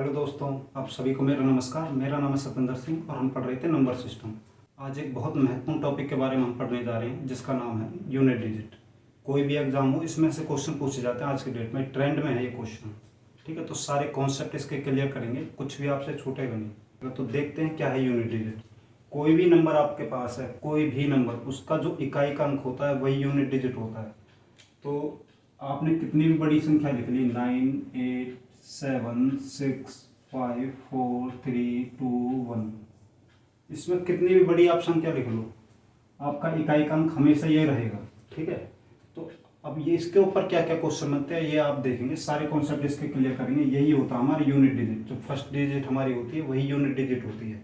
Hello दोस्तों, आप सभी को मेरा नमस्कार। मेरा नाम है सतेंद्र सिंह और हम पढ़ रहे थे नंबर सिस्टम। आज एक बहुत महत्वपूर्ण टॉपिक के बारे में हम पढ़ने जा रहे हैं जिसका नाम है यूनिट डिजिट। कोई भी एग्जाम हो, इसमें से क्वेश्चन पूछे जाते हैं। आज के डेट में ट्रेंड में है ये क्वेश्चन, ठीक है। तो सारे कॉन्सेप्ट इसके क्लियर करेंगे, कुछ भी आपसे छूटेगा नहीं। तो देखते हैं क्या है यूनिट डिजिट। कोई भी नंबर आपके पास है, कोई भी नंबर, उसका जो इकाई का अंक होता है वही यूनिट डिजिट होता है। तो आपने कितनी भी बड़ी संख्या लिख ली, 9, 8, 7, 6, 5, 4, 3, 2, 1, इसमें कितनी भी बड़ी आप संख्या लिख लो, आपका इकाई का अंक हमेशा ये रहेगा, ठीक है। तो अब ये इसके ऊपर क्या क्या क्वेश्चन बनते हैं ये आप देखेंगे, सारे कॉन्सेप्ट इसके क्लियर करेंगे। यही होता है हमारी यूनिट डिजिट। जो फर्स्ट डिजिट हमारी होती है वही यूनिट डिजिट होती है।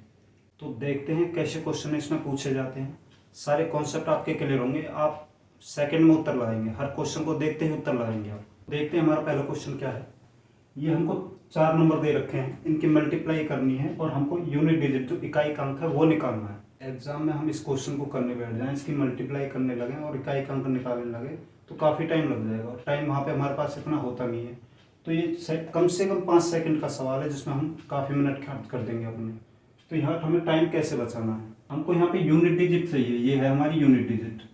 तो देखते हैं कैसे क्वेश्चन इसमें पूछे जाते हैं। सारे कॉन्सेप्ट आपके क्लियर होंगे, आप सेकंड में उत्तर लगाएंगे। हर क्वेश्चन को देखते ही उत्तर लगाएंगे आप। देखते हैं हमारा पहला क्वेश्चन क्या है। ये हमको 4 नंबर दे रखे हैं, इनकी मल्टीप्लाई करनी है और हमको यूनिट डिजिट जो इकाई का अंक है वो निकालना है। एग्जाम में हम इस क्वेश्चन को करने बैठ जाएं, इसकी मल्टीप्लाई करने लगे और इकाई का अंक निकालने लगे तो काफ़ी टाइम लग जाएगा और टाइम वहाँ पे हमारे पास इतना होता नहीं है। तो ये कम से कम 5 सेकंड का सवाल है जिसमें हम काफ़ी मिनट खर्च कर देंगे अपने। तो यहाँ हमें टाइम कैसे बचाना है, हमको यहाँ पे यूनिट डिजिट चाहिए। ये है हमारी यूनिट डिजिट।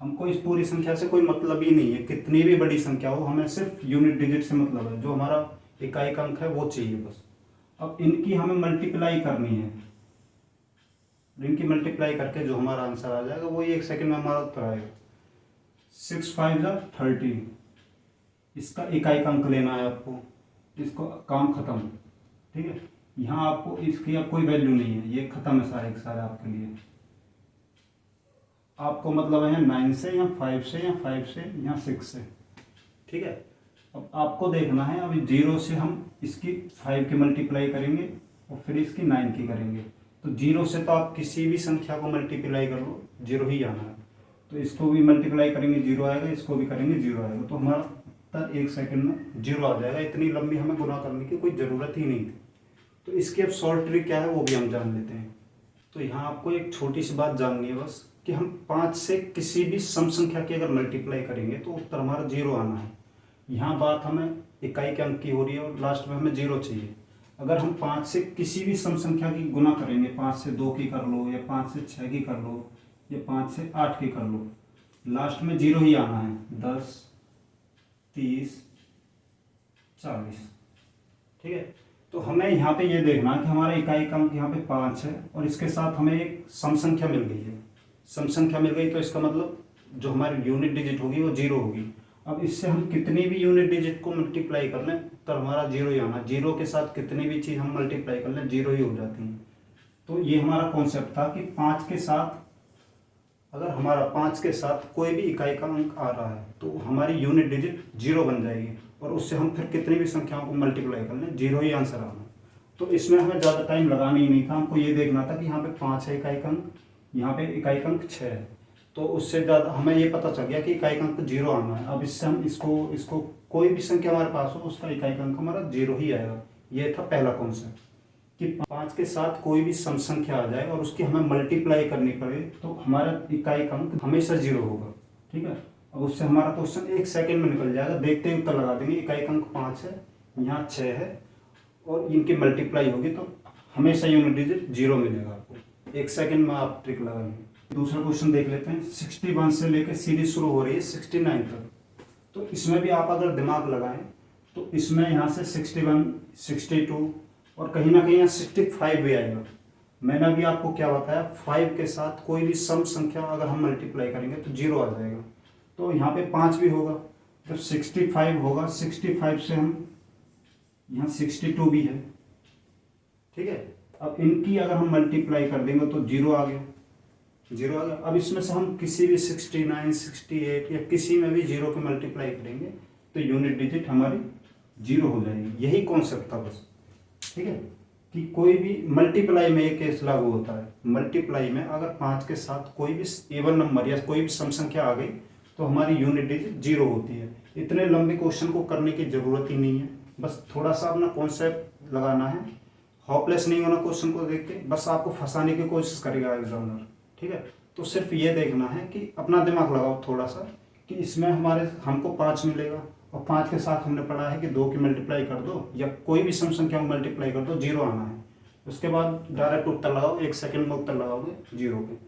हमको इस पूरी संख्या से कोई मतलब ही नहीं है, कितनी भी बड़ी संख्या हो, हमें सिर्फ यूनिट डिजिट से मतलब है। जो हमारा इकाई का अंक है वो चाहिए बस। अब इनकी हमें मल्टीप्लाई करनी है। इनकी मल्टीप्लाई करके जो हमारा आंसर आ जाएगा वो 1 सेकंड में हमारा उत्तर आएगा। 6 5 13, इसका इकाई का अंक लेना है आपको। इसको काम खत्म, ठीक है। यहाँ आपको इसकी अब कोई वैल्यू नहीं है, ये खत्म है सारे के सारे आपके लिए। आपको मतलब है 9 से या 5 से या 5 से या 6 से, ठीक है। अब आपको देखना है, अभी 0 से हम इसकी 5 की मल्टीप्लाई करेंगे और फिर इसकी 9 की करेंगे। तो 0 से तो आप किसी भी संख्या को मल्टीप्लाई कर लो, 0 ही आना है। तो इसको भी मल्टीप्लाई करेंगे 0 आएगा, इसको भी करेंगे 0 आएगा। तो हमारा उत्तर 1 सेकंड में 0 आ जाएगा। इतनी लंबी हमें गुना करने की कोई ज़रूरत ही नहीं थी। तो इसकी अब शॉर्ट ट्रिक क्या है वो भी हम जान लेते हैं। तो यहाँ आपको एक छोटी सी बात जाननी है बस, कि हम 5 से किसी भी सम संख्या की अगर मल्टीप्लाई करेंगे तो उत्तर हमारा 0 आना है। यहाँ बात हमें इकाई के अंक की हो रही है और लास्ट में हमें 0 चाहिए। अगर हम 5 से किसी भी सम संख्या की गुना करेंगे, 5 से 2 की कर लो या 5 से 6 की कर लो या 5 से 8 की कर लो, लास्ट में 0 ही आना है। 10, 30, 40, ठीक है। तो हमें यहाँ पे ये देखना है कि हमारा इकाई का अंक यहाँ पे 5 है और इसके साथ हमें एक सम संख्या मिल गई है। सम संख्या मिल गई तो इसका मतलब जो हमारी यूनिट डिजिट होगी वो 0 होगी। अब इससे हम कितनी भी यूनिट डिजिट को मल्टीप्लाई कर लें तो हमारा 0 ही आना। 0 के साथ कितनी भी चीज़ हम मल्टीप्लाई कर लें 0 ही हो जाती हैं। तो ये हमारा कॉन्सेप्ट था कि 5 के साथ, अगर हमारा 5 के साथ कोई भी इकाई का अंक आ रहा है तो हमारी यूनिट डिजिट 0 बन जाएगी और उससे हम फिर कितनी भी संख्याओं को मल्टीप्लाई कर लें 0 ही आंसर आना। तो इसमें हमें ज़्यादा टाइम लगाना ही नहीं था। हमको ये देखना था कि यहाँ पे 5 है इकाई का अंक, यहाँ पे इकाई का अंक 6 है। तो उससे ज़्यादा हमें ये पता चल गया कि इकाई का अंक 0 आना है। अब इससे हम इसको कोई भी संख्या हमारे पास हो उसका इकाई का अंक हमारा 0 ही आएगा। ये था पहला कॉन्सेप्ट कि 5 के साथ कोई भी सम संख्या आ जाए और उसकी हमें मल्टीप्लाई करनी पड़े तो हमारा इकाई का अंक हमेशा 0 होगा, ठीक है। अब उससे हमारा क्वेश्चन 1 सेकंड में निकल जाएगा। देखते ही उत्तर लगा देंगे। इकाई का अंक 5 है, यहाँ 6 है और इनकी मल्टीप्लाई होगी तो हमेशा यूनिट डिजिट 0 मिलेगा आपको। 1 सेकंड में आप ट्रिक लगाएंगे। दूसरा क्वेश्चन देख लेते हैं। 61 से लेकर सीरीज शुरू हो रही है 69 तक। तो इसमें भी आप अगर दिमाग लगाएं तो इसमें यहाँ से 61, 62 और कहीं ना कहीं यहाँ 65 भी आएगा। मैंने अभी आपको क्या बताया, 5 के साथ कोई भी सम संख्या अगर हम मल्टीप्लाई करेंगे तो 0 आ जाएगा। तो यहाँ पे 5 भी होगा। जब 65 होगा, 65 से हम यहाँ 62 भी है, ठीक है। अब इनकी अगर हम मल्टीप्लाई कर देंगे तो 0 आ गया, 0 आ गया। अब इसमें से हम किसी भी 69, 68 या किसी में भी 0 की मल्टीप्लाई करेंगे तो यूनिट डिजिट हमारी 0 हो जाएगी। यही कॉन्सेप्ट था बस, ठीक है। कि कोई भी मल्टीप्लाई में ये केस लागू होता है। मल्टीप्लाई में अगर 5 के साथ कोई भी इवन नंबर या कोई भी सम संख्या आ गई तो हमारी यूनिट डिजिट 0 होती है। इतने लंबे क्वेश्चन को करने की ज़रूरत ही नहीं है। बस थोड़ा सा अपना कॉन्सेप्ट लगाना है, होपलेस नहीं होना क्वेश्चन को देख के। बस आपको फंसाने की कोशिश करेगा एग्जामिनर, ठीक है। तो सिर्फ ये देखना है कि अपना दिमाग लगाओ थोड़ा सा कि इसमें हमको 5 मिलेगा और 5 के साथ हमने पढ़ा है कि 2 की मल्टीप्लाई कर दो या कोई भी सम संख्या में मल्टीप्लाई कर दो, 0 आना है। उसके बाद डायरेक्ट उत्तर लगाओ, 1 सेकंड में उत्तर लगाओगे 0 पे।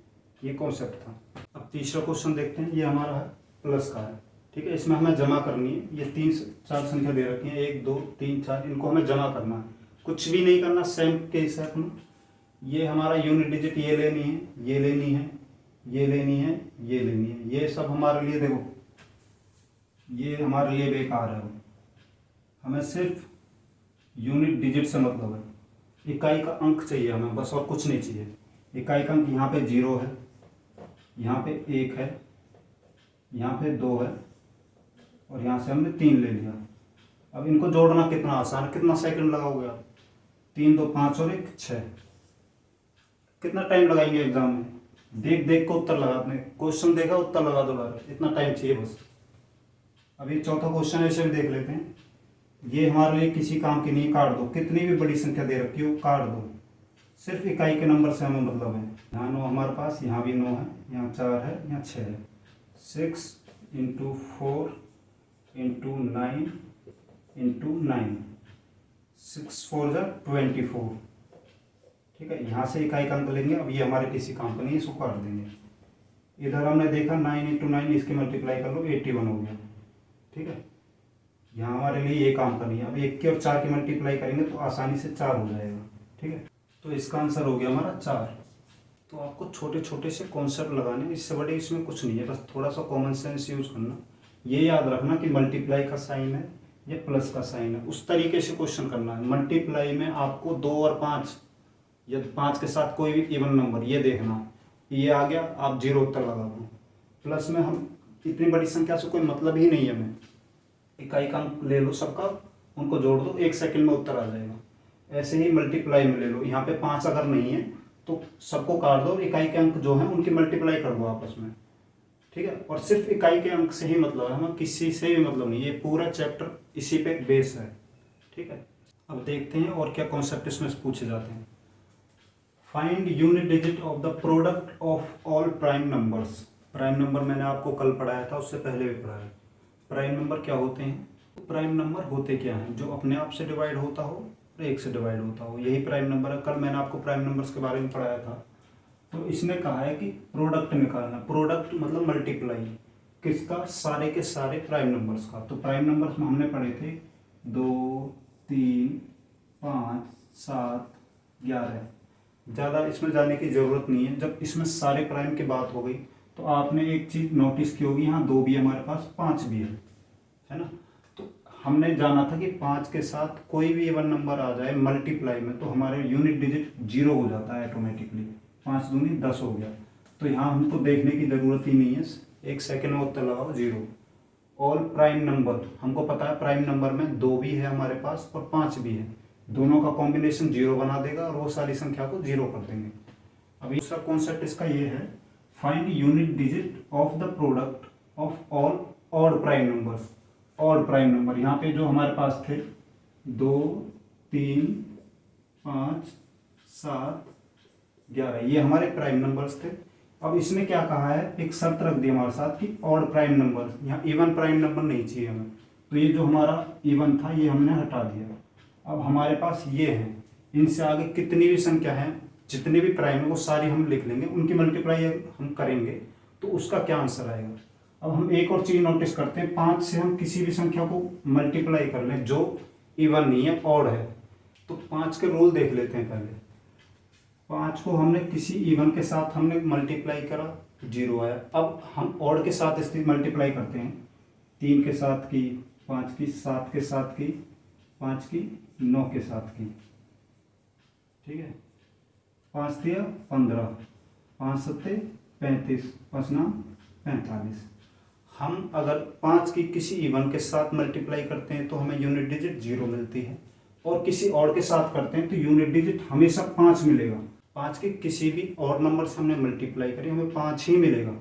ये कॉन्सेप्ट था। अब तीसरा क्वेश्चन देखते हैं। ये हमारा है प्लस का है, ठीक है। इसमें हमें जमा करनी है। ये 3-4 संख्या दे रखी है, 1 2 3 4, इनको हमें जमा करना है। कुछ भी नहीं करना, सेम के हिसाब में। ये हमारा यूनिट डिजिट ये लेनी है, ये लेनी है, ये लेनी है, ये लेनी है। ये सब हमारे लिए देखो, ये हमारे लिए बेकार है। हमें सिर्फ यूनिट डिजिट से मतलब है, इकाई का अंक चाहिए हमें, बस और कुछ नहीं चाहिए। इकाई का अंक यहाँ पे 0 है, यहाँ पे 1 है, यहाँ पे 2 है और यहाँ से हमने 3 ले लिया। अब इनको जोड़ना कितना आसान है, कितना सेकंड लगाओगे आप? 3 2 5 और 1 6। कितना टाइम लगाएंगे एग्जाम में? देख देख को उत्तर लगाते हैं। क्वेश्चन देखा, उत्तर लगा दो डायरेक्ट, इतना टाइम चाहिए बस। अभी चौथा क्वेश्चन ऐसे भी देख लेते हैं। ये हमारे लिए किसी काम की नहीं, काट दो। कितनी भी बड़ी संख्या दे रखी हो काट दो, सिर्फ इकाई के नंबर से हमें मतलब है। यहाँ 9 हमारे पास, यहाँ भी 9 है, यहाँ 4 है, यहाँ 6 है। 6 × 4 × 9 × 9, 6 4 जा 24, ठीक है। यहाँ से इकाई का अंक लेंगे। अब ये हमारे किसी काम का नहीं, इसको काट देंगे। इधर हमने देखा 9 × 9, इसकी मल्टीप्लाई कर लो, 81 हो गया, ठीक है। यहाँ हमारे लिए ये काम करनी है। अब 1 की और 4 की मल्टीप्लाई करेंगे तो आसानी से 4 हो जाएगा, ठीक है। तो इसका आंसर हो गया हमारा 4। तो आपको छोटे छोटे से कॉन्सेप्ट लगाने, इससे बड़े इसमें कुछ नहीं है, बस थोड़ा सा कॉमन सेंस यूज करना। ये याद रखना कि मल्टीप्लाई का साइन है, ये प्लस का साइन है, उस तरीके से क्वेश्चन करना है। मल्टीप्लाई में आपको 2 और 5 या 5 के साथ कोई भी इवन नंबर, ये देखना, ये आ गया, आप 0 उत्तर लगा दो। प्लस में हम इतनी बड़ी संख्या से कोई मतलब ही नहीं है हमें, इकाई का अंक ले लो सबका, उनको जोड़ दो, 1 सेकंड में उत्तर आ जाएगा। ऐसे ही मल्टीप्लाई में ले लो, यहाँ पे 5 अगर नहीं है तो सबको काट दो, इकाई के अंक जो है उनकी मल्टीप्लाई कर दो आपस में, ठीक है। और सिर्फ इकाई के अंक से ही मतलब है, हमें किसी से भी मतलब नहीं। ये पूरा चैप्टर इसी पे बेस है, ठीक है। अब देखते हैं और क्या कॉन्सेप्ट इसमें पूछे जाते हैं। Find unit digit of the product of all prime numbers. Prime number मैंने आपको कल पढ़ाया था, उससे पहले भी पढ़ाया। प्राइम नंबर क्या होते हैं? प्राइम नंबर होते क्या हैं? जो अपने आप से डिवाइड होता हो और 1 से डिवाइड होता हो, यही प्राइम नंबर है। कल मैंने आपको प्राइम नंबर्स के बारे में पढ़ाया था। तो इसने कहा है कि प्रोडक्ट निकालना। प्रोडक्ट मतलब मल्टीप्लाई, किसका? सारे के सारे प्राइम नंबर्स का। तो प्राइम नंबर्स में हमने पढ़े थे 2 3 5 7 11। ज़्यादा इसमें जाने की ज़रूरत नहीं है। जब इसमें सारे प्राइम की बात हो गई तो आपने एक चीज़ नोटिस की होगी, यहाँ 2 भी हमारे पास, 5 भी है ना। तो हमने जाना था कि 5 के साथ कोई भी इवन नंबर आ जाए मल्टीप्लाई में तो हमारे यूनिट डिजिट 0 हो जाता है ऑटोमेटिकली। 5 दूनी 10 हो गया। तो यहाँ हमको देखने की ज़रूरत ही नहीं है, 1 सेकेंड में उत्तर लगाओ 0। ऑल प्राइम नंबर, हमको पता है प्राइम नंबर में 2 भी है हमारे पास और 5 भी है, दोनों का कॉम्बिनेशन 0 बना देगा और वो सारी संख्या को 0 कर देंगे। अभी दूसरा कॉन्सेप्ट इसका ये है, find unit digit of the product of all odd prime numbers. Odd prime number यहाँ पे जो हमारे पास थे 2 3 5 7 11, ये हमारे प्राइम नंबर्स थे। अब इसने क्या कहा है, एक शर्त रख दी हमारे साथ कि ऑड प्राइम नंबर, यहाँ इवन प्राइम नंबर नहीं चाहिए हमें। तो ये जो हमारा इवन था ये हमने हटा दिया। अब हमारे पास ये हैं, इनसे आगे कितनी भी संख्या है, जितने भी प्राइम है वो सारी हम लिख लेंगे, उनकी मल्टीप्लाई हम करेंगे तो उसका क्या आंसर आएगा। अब हम एक और चीज़ नोटिस करते हैं, 5 से हम किसी भी संख्या को मल्टीप्लाई कर लें जो इवन नहीं है, ऑड है, तो 5 के रूल देख लेते हैं पहले। 5 को हमने किसी इवन के साथ हमने मल्टीप्लाई करा, 0 आया। अब हम ऑड के साथ इसकी मल्टीप्लाई करते हैं, 3 के साथ की, 5 की, 7 के साथ की, 5 की, 9 के साथ की, ठीक है। 5 दिया 15, 5 सत्ते 35, 5 9 45। हम अगर 5 की किसी इवन के साथ मल्टीप्लाई करते हैं तो हमें यूनिट डिजिट 0 मिलती है, और किसी और के साथ करते हैं तो यूनिट डिजिट हमेशा 5 मिलेगा। 5 की किसी भी और नंबर से हमने मल्टीप्लाई करी हमें 5 ही मिलेगा।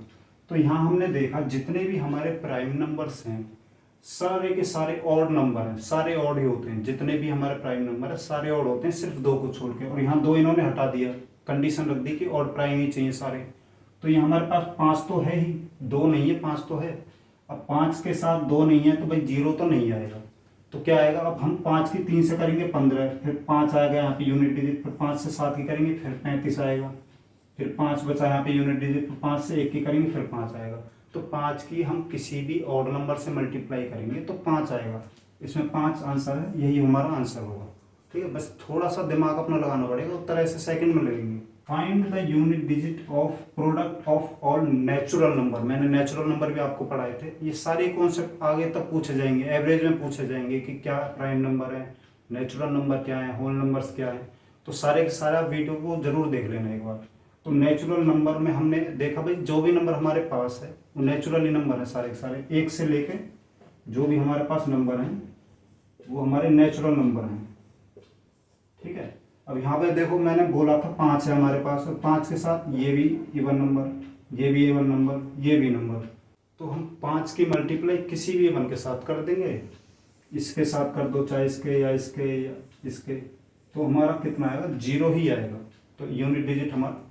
तो यहाँ हमने देखा जितने भी हमारे प्राइम नंबर्स हैं सारे के सारे ऑड नंबर हैं, सारे ऑड ही होते हैं। जितने भी हमारे प्राइम नंबर है सारे ऑड होते हैं, सिर्फ 2 को छोड़ के। और यहाँ 2 इन्होंने हटा दिया, कंडीशन रख दी कि ऑड प्राइम ही चाहिए सारे। तो ये हमारे पास 5 तो है ही, 2 नहीं है, 5 तो है। अब 5 के साथ 2 नहीं है तो भाई 0 तो नहीं आएगा, तो क्या आएगा, अब हम 5 की 3 से करेंगे 15, फिर 5 आएगा यहाँ पे यूनिट डिजिट, फिर 5 से 7 की करेंगे फिर 35 आएगा, फिर 5 बचा यहाँ पे यूनिट डिजिट, फिर 5 से 1 की करेंगे फिर 5 आएगा। तो 5 की हम किसी भी ऑड नंबर से मल्टीप्लाई करेंगे तो 5 आएगा, इसमें 5 आंसर है, यही हमारा आंसर होगा। ठीक है, बस थोड़ा सा दिमाग अपना लगाना पड़ेगा, उत्तर ऐसे सेकंड में लगेंगे। Find the unit digit of product of all natural number, मैंने नेचुरल नंबर भी आपको पढ़ाए थे। ये सारे कॉन्सेप्ट आगे तक पूछे जाएंगे, एवरेज में पूछे जाएंगे कि क्या प्राइम नंबर है, नेचुरल नंबर क्या है, होल नंबर्स क्या है, तो सारे के सारा वीडियो को जरूर देख लेना एक बार। तो नेचुरल नंबर में हमने देखा भाई जो भी नंबर हमारे पास है वो नेचुरल ही नंबर है, सारे के सारे 1 से लेके जो भी हमारे पास नंबर हैं वो हमारे नेचुरल नंबर हैं। ठीक है, अब यहाँ पे देखो मैंने बोला था 5 है हमारे पास, और 5 के साथ ये भी इवन नंबर, ये भी इवन नंबर, ये भी नंबर, तो हम 5 की मल्टीप्लाई किसी भी इवन के साथ कर देंगे, इसके साथ कर दो चाहे इसके या इसके, तो हमारा कितना आएगा, 0 ही आएगा। तो यूनिट डिजिट हमारा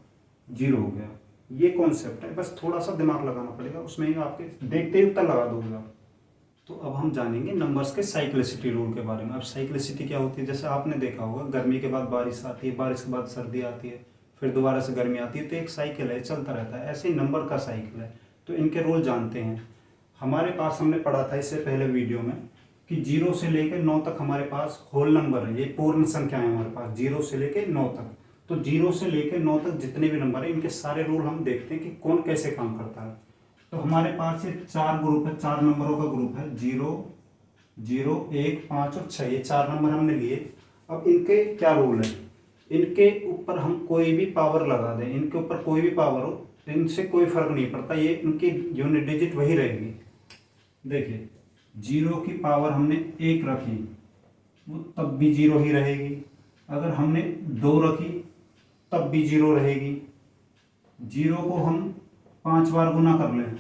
0 हो गया। ये कॉन्सेप्ट है, बस थोड़ा सा दिमाग लगाना पड़ेगा, उसमें ही आपके देखते ही उत्तर लगा दोगे आप। तो अब हम जानेंगे नंबर्स के साइक्लिसिटी रूल के बारे में। अब साइक्लिसिटी क्या होती है, जैसे आपने देखा होगा गर्मी के बाद बारिश आती है, बारिश के बाद सर्दी आती है, फिर दोबारा से गर्मी आती है, तो एक साइकिल है, चलता रहता है, ऐसे ही नंबर का साइकिल है। तो इनके रूल जानते हैं। हमारे पास हमने पढ़ा था इससे पहले वीडियो में कि 0 से लेकर 9 तक हमारे पास होल नंबर है, ये पूर्ण संख्या है हमारे पास 0 से लेकर 9 तक। तो 0 से लेकर 9 तक जितने भी नंबर हैं इनके सारे रूल हम देखते हैं कि कौन कैसे काम करता है। तो हमारे पास ये 4 ग्रुप है, 4 नंबरों का ग्रुप है, 0, 0, 1, 5 और 6, ये 4 नंबर हमने लिए। अब इनके क्या रूल है, इनके ऊपर हम कोई भी पावर लगा दें, इनके ऊपर कोई भी पावर हो, इनसे कोई फर्क नहीं पड़ता, ये इनकी यूनिट डिजिट वही रहेगी। देखिए 0 की पावर हमने 1 रखी वो तब भी 0 ही रहेगी, अगर हमने 2 रखी तब भी 0 रहेगी। 0 को हम 5 बार गुना कर लें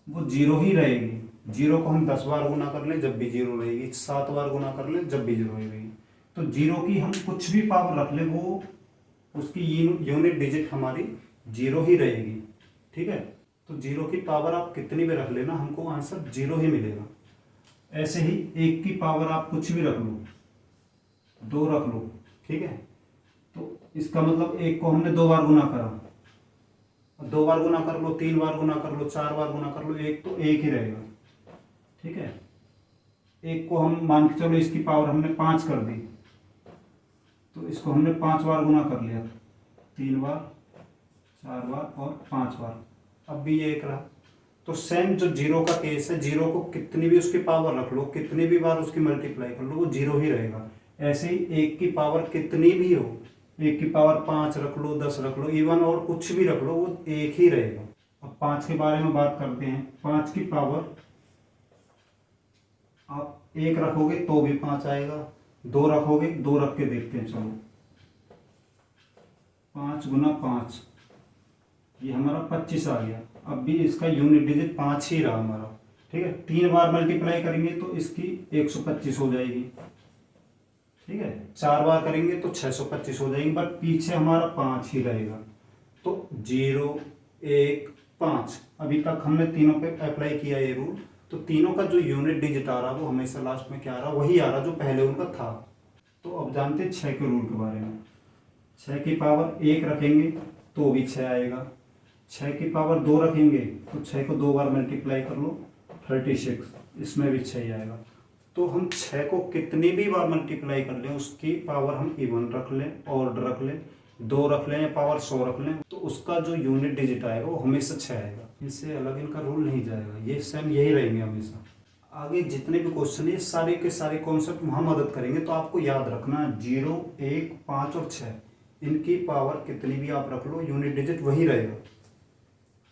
वो 0 ही रहेगी। 0 को हम 10 बार गुना कर लें जब भी 0 रहेगी, 7 बार गुना कर लें जब भी 0 रहेगी। तो 0 की हम कुछ भी पावर रख लें वो उसकी यूनिट डिजिट हमारी 0 ही रहेगी। ठीक है, तो 0 की पावर आप कितनी भी रख लेना हमको आंसर 0 ही मिलेगा। ऐसे ही 1 की पावर आप कुछ भी रख लो, 2 रख लो, ठीक है, तो इसका मतलब 1 को हमने 2 बार गुना करा, 2 बार गुना कर लो, 3 बार गुना कर लो, 4 बार गुना कर लो, 1 तो 1 ही रहेगा। ठीक है, 1 को हम मान के चलो इसकी पावर हमने 5 कर दी, तो इसको हमने 5 बार गुना कर लिया, 3 बार, 4 बार और 5 बार, अब भी ये 1 रहा। तो सेम जो 0 का केस है, 0 को कितनी भी उसकी पावर रख लो, कितनी भी बार उसकी मल्टीप्लाई कर लो वो 0 ही रहेगा। ऐसे ही 1 की पावर कितनी भी हो, 1 की पावर 5 रख लो, 10 रख लो, इवन और कुछ भी रख लो वो 1 ही रहेगा। अब 5 के बारे में बात करते हैं। 5 की पावर आप 1 रखोगे तो भी 5 आएगा, 2 रखोगे, 2 रख के देखते हैं, चलो 5 गुना 5 ये हमारा 25 आ गया। अब भी इसका यूनिट डिजिट 5 ही रहा हमारा। ठीक है, 3 बार मल्टीप्लाई करेंगे तो इसकी 125 हो जाएगी। ठीक है, 4 बार करेंगे तो 625 हो जाएगी, बट पीछे हमारा 5 ही रहेगा। तो 0, 1, 5 अभी तक हमने तीनों पे अप्लाई किया ये रूल। तो तीनों का जो यूनिट डिजिट आ रहा वो हमेशा लास्ट में क्या आ रहा, वही आ रहा जो पहले उनका था। तो अब जानते हैं 6 के रूल के बारे में। 6 की पावर 1 रखेंगे तो भी 6 आएगा, 6 की पावर 2 रखेंगे तो 6 को 2 बार मल्टीप्लाई कर लो 36, इसमें भी 6 ही आएगा। तो हम 6 को कितनी भी बार मल्टीप्लाई कर लें उसकी पावर हम इवन रख लें, ऑड रख लें, 2 रख लें या पावर 100 रख लें, तो उसका जो यूनिट डिजिट आएगा वो हमेशा 6 आएगा। इससे अलग इनका रूल नहीं जाएगा, ये सेम यही रहेंगे हमेशा। आगे जितने भी क्वेश्चन है सारे के सारे कॉन्सेप्ट वहाँ मदद करेंगे, तो आपको याद रखना 0, 1, 5 और 6 इनकी पावर कितनी भी आप रख लो यूनिट डिजिट वही रहेगा।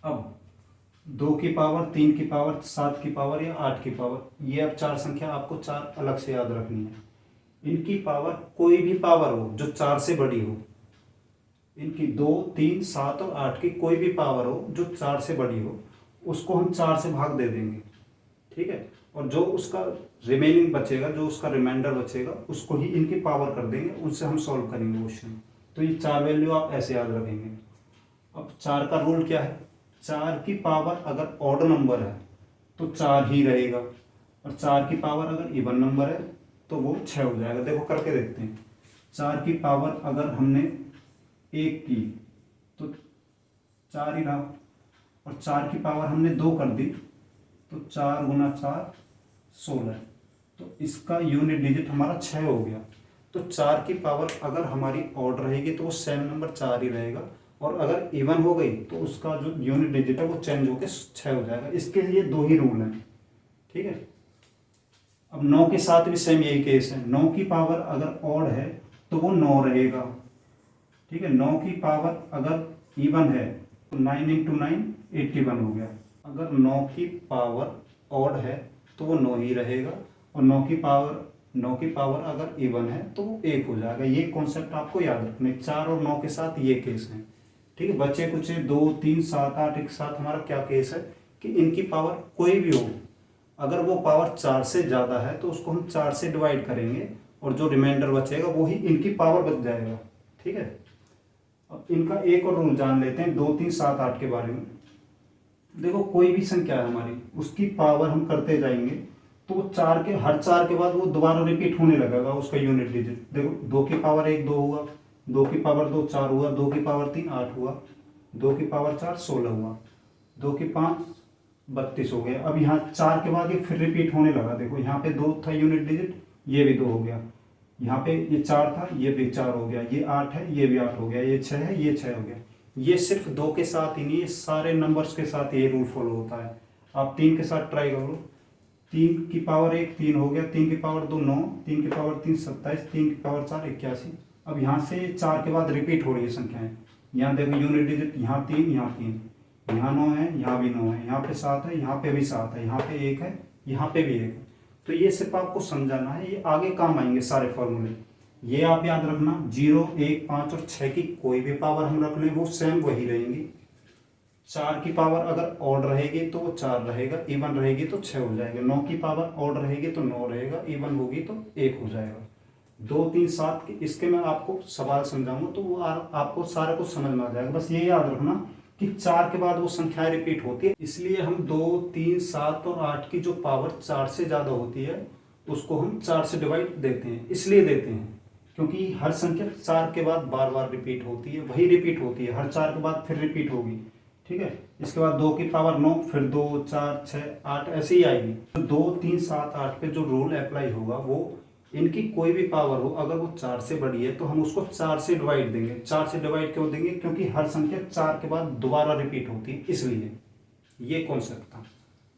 अब 2 की पावर, 3 की पावर, 7 की पावर या 8 की पावर, ये अब 4 संख्या आपको 4 अलग से याद रखनी है। इनकी पावर कोई भी पावर हो जो 4 से बड़ी हो, इनकी 2, 3, 7 और 8 की कोई भी पावर हो जो 4 से बड़ी हो, उसको हम 4 से भाग दे देंगे। ठीक है, और जो उसका रिमेनिंग बचेगा, जो उसका रिमाइंडर बचेगा, उसको ही इनकी पावर कर देंगे, उससे हम सॉल्व करेंगे क्वेश्चन। तो ये 4 वैल्यू आप ऐसे याद रखेंगे। अब 4 का रूल क्या है, 4 की पावर अगर ऑड नंबर है तो 4 ही रहेगा, और 4 की पावर अगर इवन नंबर है तो वो 6 हो जाएगा। देखो करके देखते हैं। 4 की पावर अगर हमने 1 की तो 4 ही रहा, और 4 की पावर हमने 2 कर दी तो 4 गुना 4 16, तो इसका यूनिट डिजिट हमारा 6 हो गया। तो 4 की पावर अगर हमारी ऑड रहेगी तो वो सेम नंबर 4 ही रहेगा, और अगर इवन हो गई तो उसका जो यूनिट डिजिट है वो चेंज होकर 6 हो जाएगा। इसके लिए 2 ही रूल हैं, ठीक है। अब 9 के साथ भी सेम यही केस है। 9 की पावर अगर ऑड है तो वो 9 रहेगा, ठीक है। 9 की पावर अगर इवन है तो 9 इंटू 9 81 हो गया। अगर 9 की पावर ऑड है तो वो 9 ही रहेगा, और 9 की पावर अगर इवन है तो वो 1 हो जाएगा। ये कॉन्सेप्ट आपको याद रखना। 4 और 9 के साथ ये केस है, ठीक है। बच्चे कुछ 2 3 7 8 एक साथ हमारा क्या केस है कि इनकी पावर कोई भी हो, अगर वो पावर 4 से ज़्यादा है तो उसको हम 4 से डिवाइड करेंगे, और जो रिमाइंडर बचेगा वो ही इनकी पावर बच जाएगा, ठीक है। अब इनका एक और रूल जान लेते हैं 2 3 7 8 के बारे में। देखो कोई भी संख्या है हमारी, उसकी पावर हम करते जाएंगे तो वो हर 4 के बाद वो दोबारा रिपीट होने लगेगा उसका यूनिट डिजिट। देखो 2 की पावर 1 2 हुआ, 2 की पावर 2 4 हुआ, 2 की पावर 3 8 हुआ, 2 की पावर 4 16 हुआ, 2 की 5 32 हो गया। अब यहाँ 4 के बाद ये फिर रिपीट होने लगा। देखो यहाँ पे 2 था यूनिट डिजिट, ये भी 2 हो गया। यहाँ पे ये 4 था, ये भी 4 हो गया। ये 8 है, ये भी 8 हो गया। ये 6 है, ये 6 हो गया। ये सिर्फ 2 के साथ ही नहीं, ये सारे नंबर्स के साथ ये रूल फॉलो होता है। आप 3 के साथ ट्राई करो। 3 की पावर 1 3 हो गया, 3 की पावर 2 9, 3 की पावर 3 27, 3 की पावर 4 81। अब यहाँ से 4 के बाद रिपीट हो रही है संख्याएं। यहाँ देखो यूनिट डिजिट, यहाँ 3 यहाँ 3, यहाँ 9 है, यहाँ भी 9 है, यहाँ पे 7 है, यहाँ पे भी 7 है, यहाँ पे 1 है, यहाँ पे भी 1 है। तो ये सिर्फ आपको समझाना है, ये आगे काम आएंगे सारे फॉर्मूले। ये आप याद रखना, 0 1 5 और 6 की कोई भी पावर हम रख लें वो सेम वही रहेंगी। 4 की पावर अगर ऑड रहेगी तो वो 4 रहेगा, इवन रहेगी तो 6 हो जाएगा। 9 की पावर ऑड रहेगी तो 9 रहेगा, इवन होगी तो 1 हो जाएगा। 2 3 7 के इसके मैं आपको सवाल समझाऊंगा तो वो आपको सारा कुछ समझ में आ जाएगा। बस ये याद रखना कि 4 के बाद वो संख्याएं रिपीट होती है, इसलिए हम 2 3 7 और 8 की जो पावर 4 से ज़्यादा होती है उसको हम 4 से डिवाइड देते हैं। इसलिए देते हैं क्योंकि हर संख्या 4 के बाद बार बार रिपीट होती है, वही रिपीट होती है, हर 4 के बाद फिर रिपीट होगी, ठीक है। इसके बाद 2 की पावर 9, फिर 2 4 6 8 ऐसे ही आएगी। तो 2 3 7 8 पे जो रूल अप्लाई होगा वो इनकी कोई भी पावर हो, अगर वो 4 से बड़ी है तो हम उसको 4 से डिवाइड देंगे। 4 से डिवाइड क्यों देंगे? क्योंकि हर संख्या 4 के बाद दोबारा रिपीट होती है, इसलिए ये कॉन्सेप्ट था,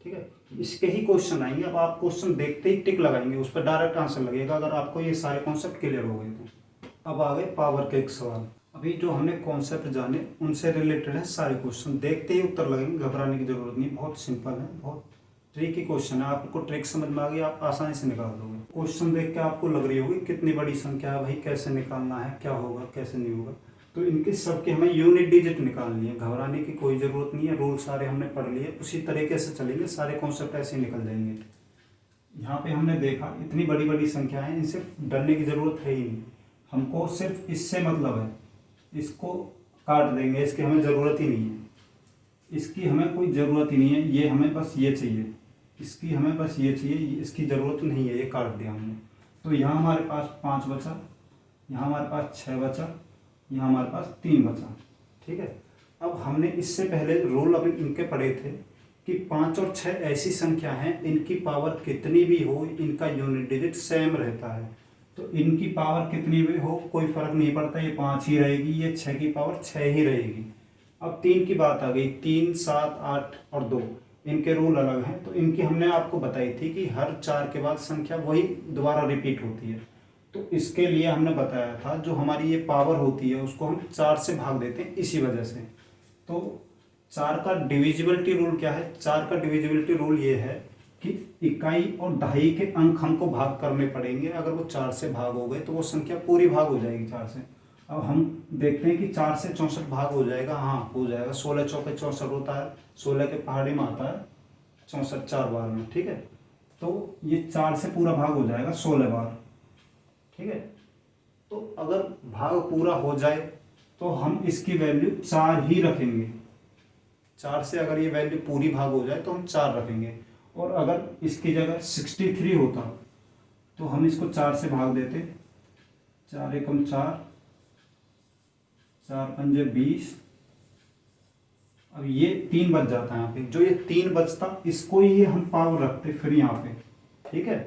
ठीक है। इसके ही क्वेश्चन आएंगे। अब आप क्वेश्चन देखते ही टिक लगाएंगे, उस पर डायरेक्ट आंसर लगेगा अगर आपको ये सारे कॉन्सेप्ट क्लियर हो गए तो। अब आ गए पावर के एक सवाल। अभी जो हमने कॉन्सेप्ट जाने उनसे रिलेटेड है सारे क्वेश्चन, देखते ही उत्तर लगेंगे, घबराने की जरूरत नहीं। बहुत सिंपल है, बहुत ट्रिकी क्वेश्चन है। आपको ट्रिक समझ में आ गई, आप आसानी से निकाल दोगे। क्वेश्चन देख के आपको लग रही होगी कितनी बड़ी संख्या है भाई, कैसे निकालना है, क्या होगा कैसे नहीं होगा। तो इनके सबके हमें यूनिट डिजिट निकालनी है, घबराने की कोई ज़रूरत नहीं है। रूल सारे हमने पढ़ लिए, उसी तरीके से चलेंगे, सारे कॉन्सेप्ट ऐसे निकल जाएंगे। यहाँ पे हमने देखा इतनी बड़ी बड़ी संख्या है, इनसे डरने की ज़रूरत है ही नहीं। हमको सिर्फ इससे मतलब है, इसको काट देंगे, इसकी हमें ज़रूरत ही नहीं है, इसकी हमें कोई ज़रूरत ही नहीं है। ये हमें बस ये चाहिए, इसकी हमें बस ये चाहिए, इसकी ज़रूरत नहीं है, ये काट दिया हमने। तो यहाँ हमारे पास 5 बचा, यहाँ हमारे पास 6 बचा, यहाँ हमारे पास 3 बचा, ठीक है। अब हमने इससे पहले रूल अभी इनके पढ़े थे कि 5 और 6 ऐसी संख्या हैं, इनकी पावर कितनी भी हो इनका यूनिट डिजिट सेम रहता है। तो इनकी पावर कितनी भी हो कोई फ़र्क नहीं पड़ता, ये 5 ही रहेगी, ये 6 की पावर 6 ही रहेगी। अब 3 की बात आ गई, 3 7 8 और 2 इनके रूल अलग हैं। तो इनकी हमने आपको बताई थी कि हर 4 के बाद संख्या वही दोबारा रिपीट होती है। तो इसके लिए हमने बताया था जो हमारी ये पावर होती है उसको हम 4 से भाग देते हैं, इसी वजह से। तो 4 का डिविजिबिलिटी रूल क्या है? 4 का डिविजिबिलिटी रूल ये है कि इकाई और दहाई के अंक हमको भाग करने पड़ेंगे। अगर वो 4 से भाग हो गए तो वो संख्या पूरी भाग हो जाएगी 4 से। अब हम देखते हैं कि 4 से 64 भाग हो जाएगा, हाँ हो जाएगा। 16 चौके 64 होता है, 16 के पहाड़ी में आता है 64 4 बार में, ठीक है। तो ये 4 से पूरा भाग हो जाएगा 16 बार, ठीक है। तो अगर भाग पूरा हो जाए तो हम इसकी वैल्यू 4 ही रखेंगे। 4 से अगर ये वैल्यू पूरी भाग हो जाए तो हम 4 रखेंगे। और अगर इसकी जगह 63 होता तो हम इसको 4 से भाग देते, 4 एकम 4, 4 पंजे 20। अब ये 3 बच जाता है यहाँ पे, जो ये 3 बचता इसको ही हम पावर रखते फिर यहाँ पे, ठीक है।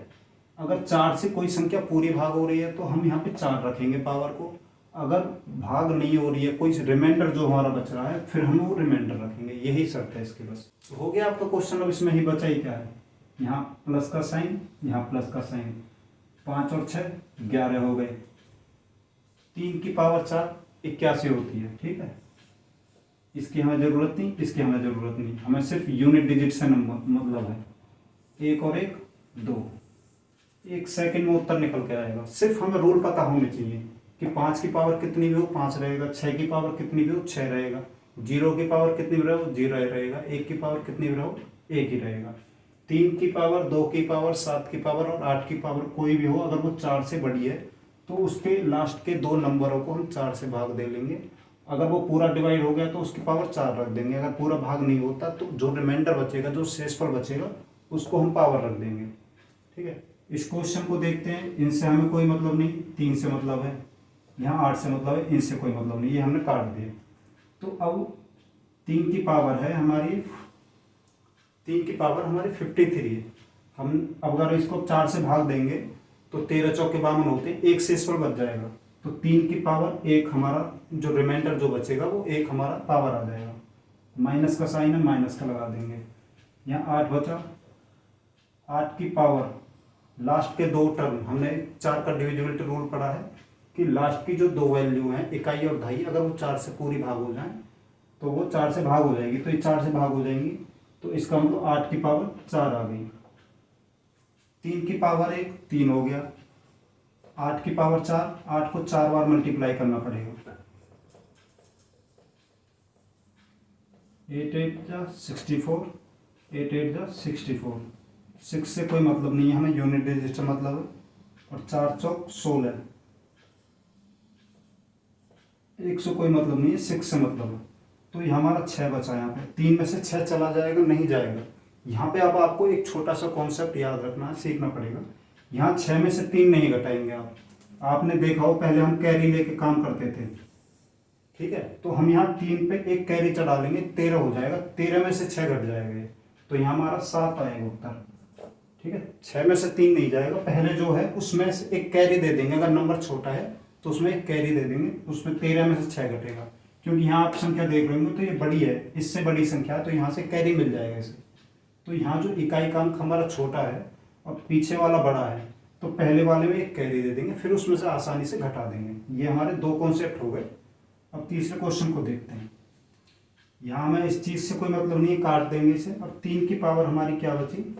अगर 4 से कोई संख्या पूरी भाग हो रही है तो हम यहाँ पे 4 रखेंगे पावर को, अगर भाग नहीं हो रही है कोई रिमाइंडर जो हमारा बच रहा है फिर हम वो रिमाइंडर रखेंगे, यही शर्त है इसके। बस तो हो गया आपका क्वेश्चन। अब इसमें ही बचा ही क्या है, यहाँ प्लस का साइन, यहाँ प्लस का साइन, 5 और 6 11 हो गए, 3 की पावर 4 81 होती है, ठीक है। इसकी हमें ज़रूरत नहीं, इसकी हमें ज़रूरत नहीं, हमें सिर्फ यूनिट डिजिट से नंबर मतलब है, 1 और 1 2, 1 सेकंड में उत्तर निकल के आएगा। सिर्फ हमें रूल पता होने चाहिए कि 5 की पावर कितनी भी हो 5 रहेगा, 6 की पावर कितनी भी हो 6 रहेगा, 0 की पावर कितनी भी रहो 0 रहेगा, 1 की पावर कितनी भी रहो 1 ही रहेगा, 3 की पावर 2 की पावर 7 की पावर और 8 की पावर कोई भी हो, अगर वो 4 से बड़ी है तो उसके लास्ट के 2 नंबरों को हम 4 से भाग दे लेंगे। अगर वो पूरा डिवाइड हो गया तो उसकी पावर 4 रख देंगे, अगर पूरा भाग नहीं होता तो जो रिमाइंडर बचेगा, जो शेषफल बचेगा उसको हम पावर रख देंगे, ठीक है। इस क्वेश्चन को देखते हैं, इनसे हमें कोई मतलब नहीं, 3 से मतलब है, यहाँ 8 से मतलब है, इनसे कोई मतलब नहीं, ये हमने काट दिया। तो अब 3 की पावर है हमारी, 3 की पावर हमारी 53 है। हम अगर इसको 4 से भाग देंगे तो 13 चौके 52 होते हैं, एक शेषफल बच जाएगा, तो 3 की पावर 1 हमारा जो रिमाइंडर जो बचेगा वो 1 हमारा पावर आ जाएगा। माइनस का साइन है, माइनस का लगा देंगे, यहाँ 8 बचा, 8 की पावर लास्ट के 2 टर्म, हमने 4 का डिविजिबिलिटी रूल पढ़ा है कि लास्ट की जो 2 वैल्यू हैं इकाई और दहाई, अगर वो 4 से पूरी भाग हो जाए तो वो 4 से भाग हो जाएगी, तो ये 4 से भाग हो जाएंगी, तो इसका मतलब 8 की पावर 4 आ गई, 3 की पावर 1 3 हो गया, 8 की पावर 4, 8 को 4 बार मल्टीप्लाई करना पड़ेगा, 8 8 जा 64, 8 8 जा 64, 6 से कोई मतलब नहीं है, हमें यूनिट डिजिट से मतलब है, और 4 चौक 16, 1 से कोई मतलब नहीं है, 6 से मतलब है, तो ये हमारा 6 बचा। यहाँ पे 3 में से 6 चला जाएगा, नहीं जाएगा। यहाँ पे अब आपको एक छोटा सा कॉन्सेप्ट याद रखना है, सीखना पड़ेगा। यहाँ 6 में से 3 नहीं घटाएंगे आप, आपने देखा हो पहले हम कैरी लेके काम करते थे, ठीक है। तो हम यहाँ 3 पे एक कैरी चढ़ा लेंगे, 13 हो जाएगा, 13 में से 6 घट जाएगा, तो यहाँ हमारा 7 आएगा उत्तर, ठीक है। 6 में से 3 नहीं जाएगा, पहले जो है उसमें से एक कैरी दे देंगे, अगर नंबर छोटा है तो उसमें एक कैरी दे देंगे, उसमें 13 में से 6 घटेगा, क्योंकि यहाँ आप संख्या देख रहे होंगे तो ये बड़ी है, इससे बड़ी संख्या है, तो यहाँ से कैरी मिल जाएगा इसे। तो यहाँ जो इकाई का अंक हमारा छोटा है और पीछे वाला बड़ा है, तो पहले वाले में एक कैरी दे देंगे, फिर उसमें से आसानी से घटा देंगे। ये हमारे 2 कॉन्सेप्ट हो गए। अब तीसरे क्वेश्चन को देखते हैं। यहाँ हमें इस चीज़ से कोई मतलब नहीं है, काट देंगे इसे। अब 3 की पावर हमारी क्या बची,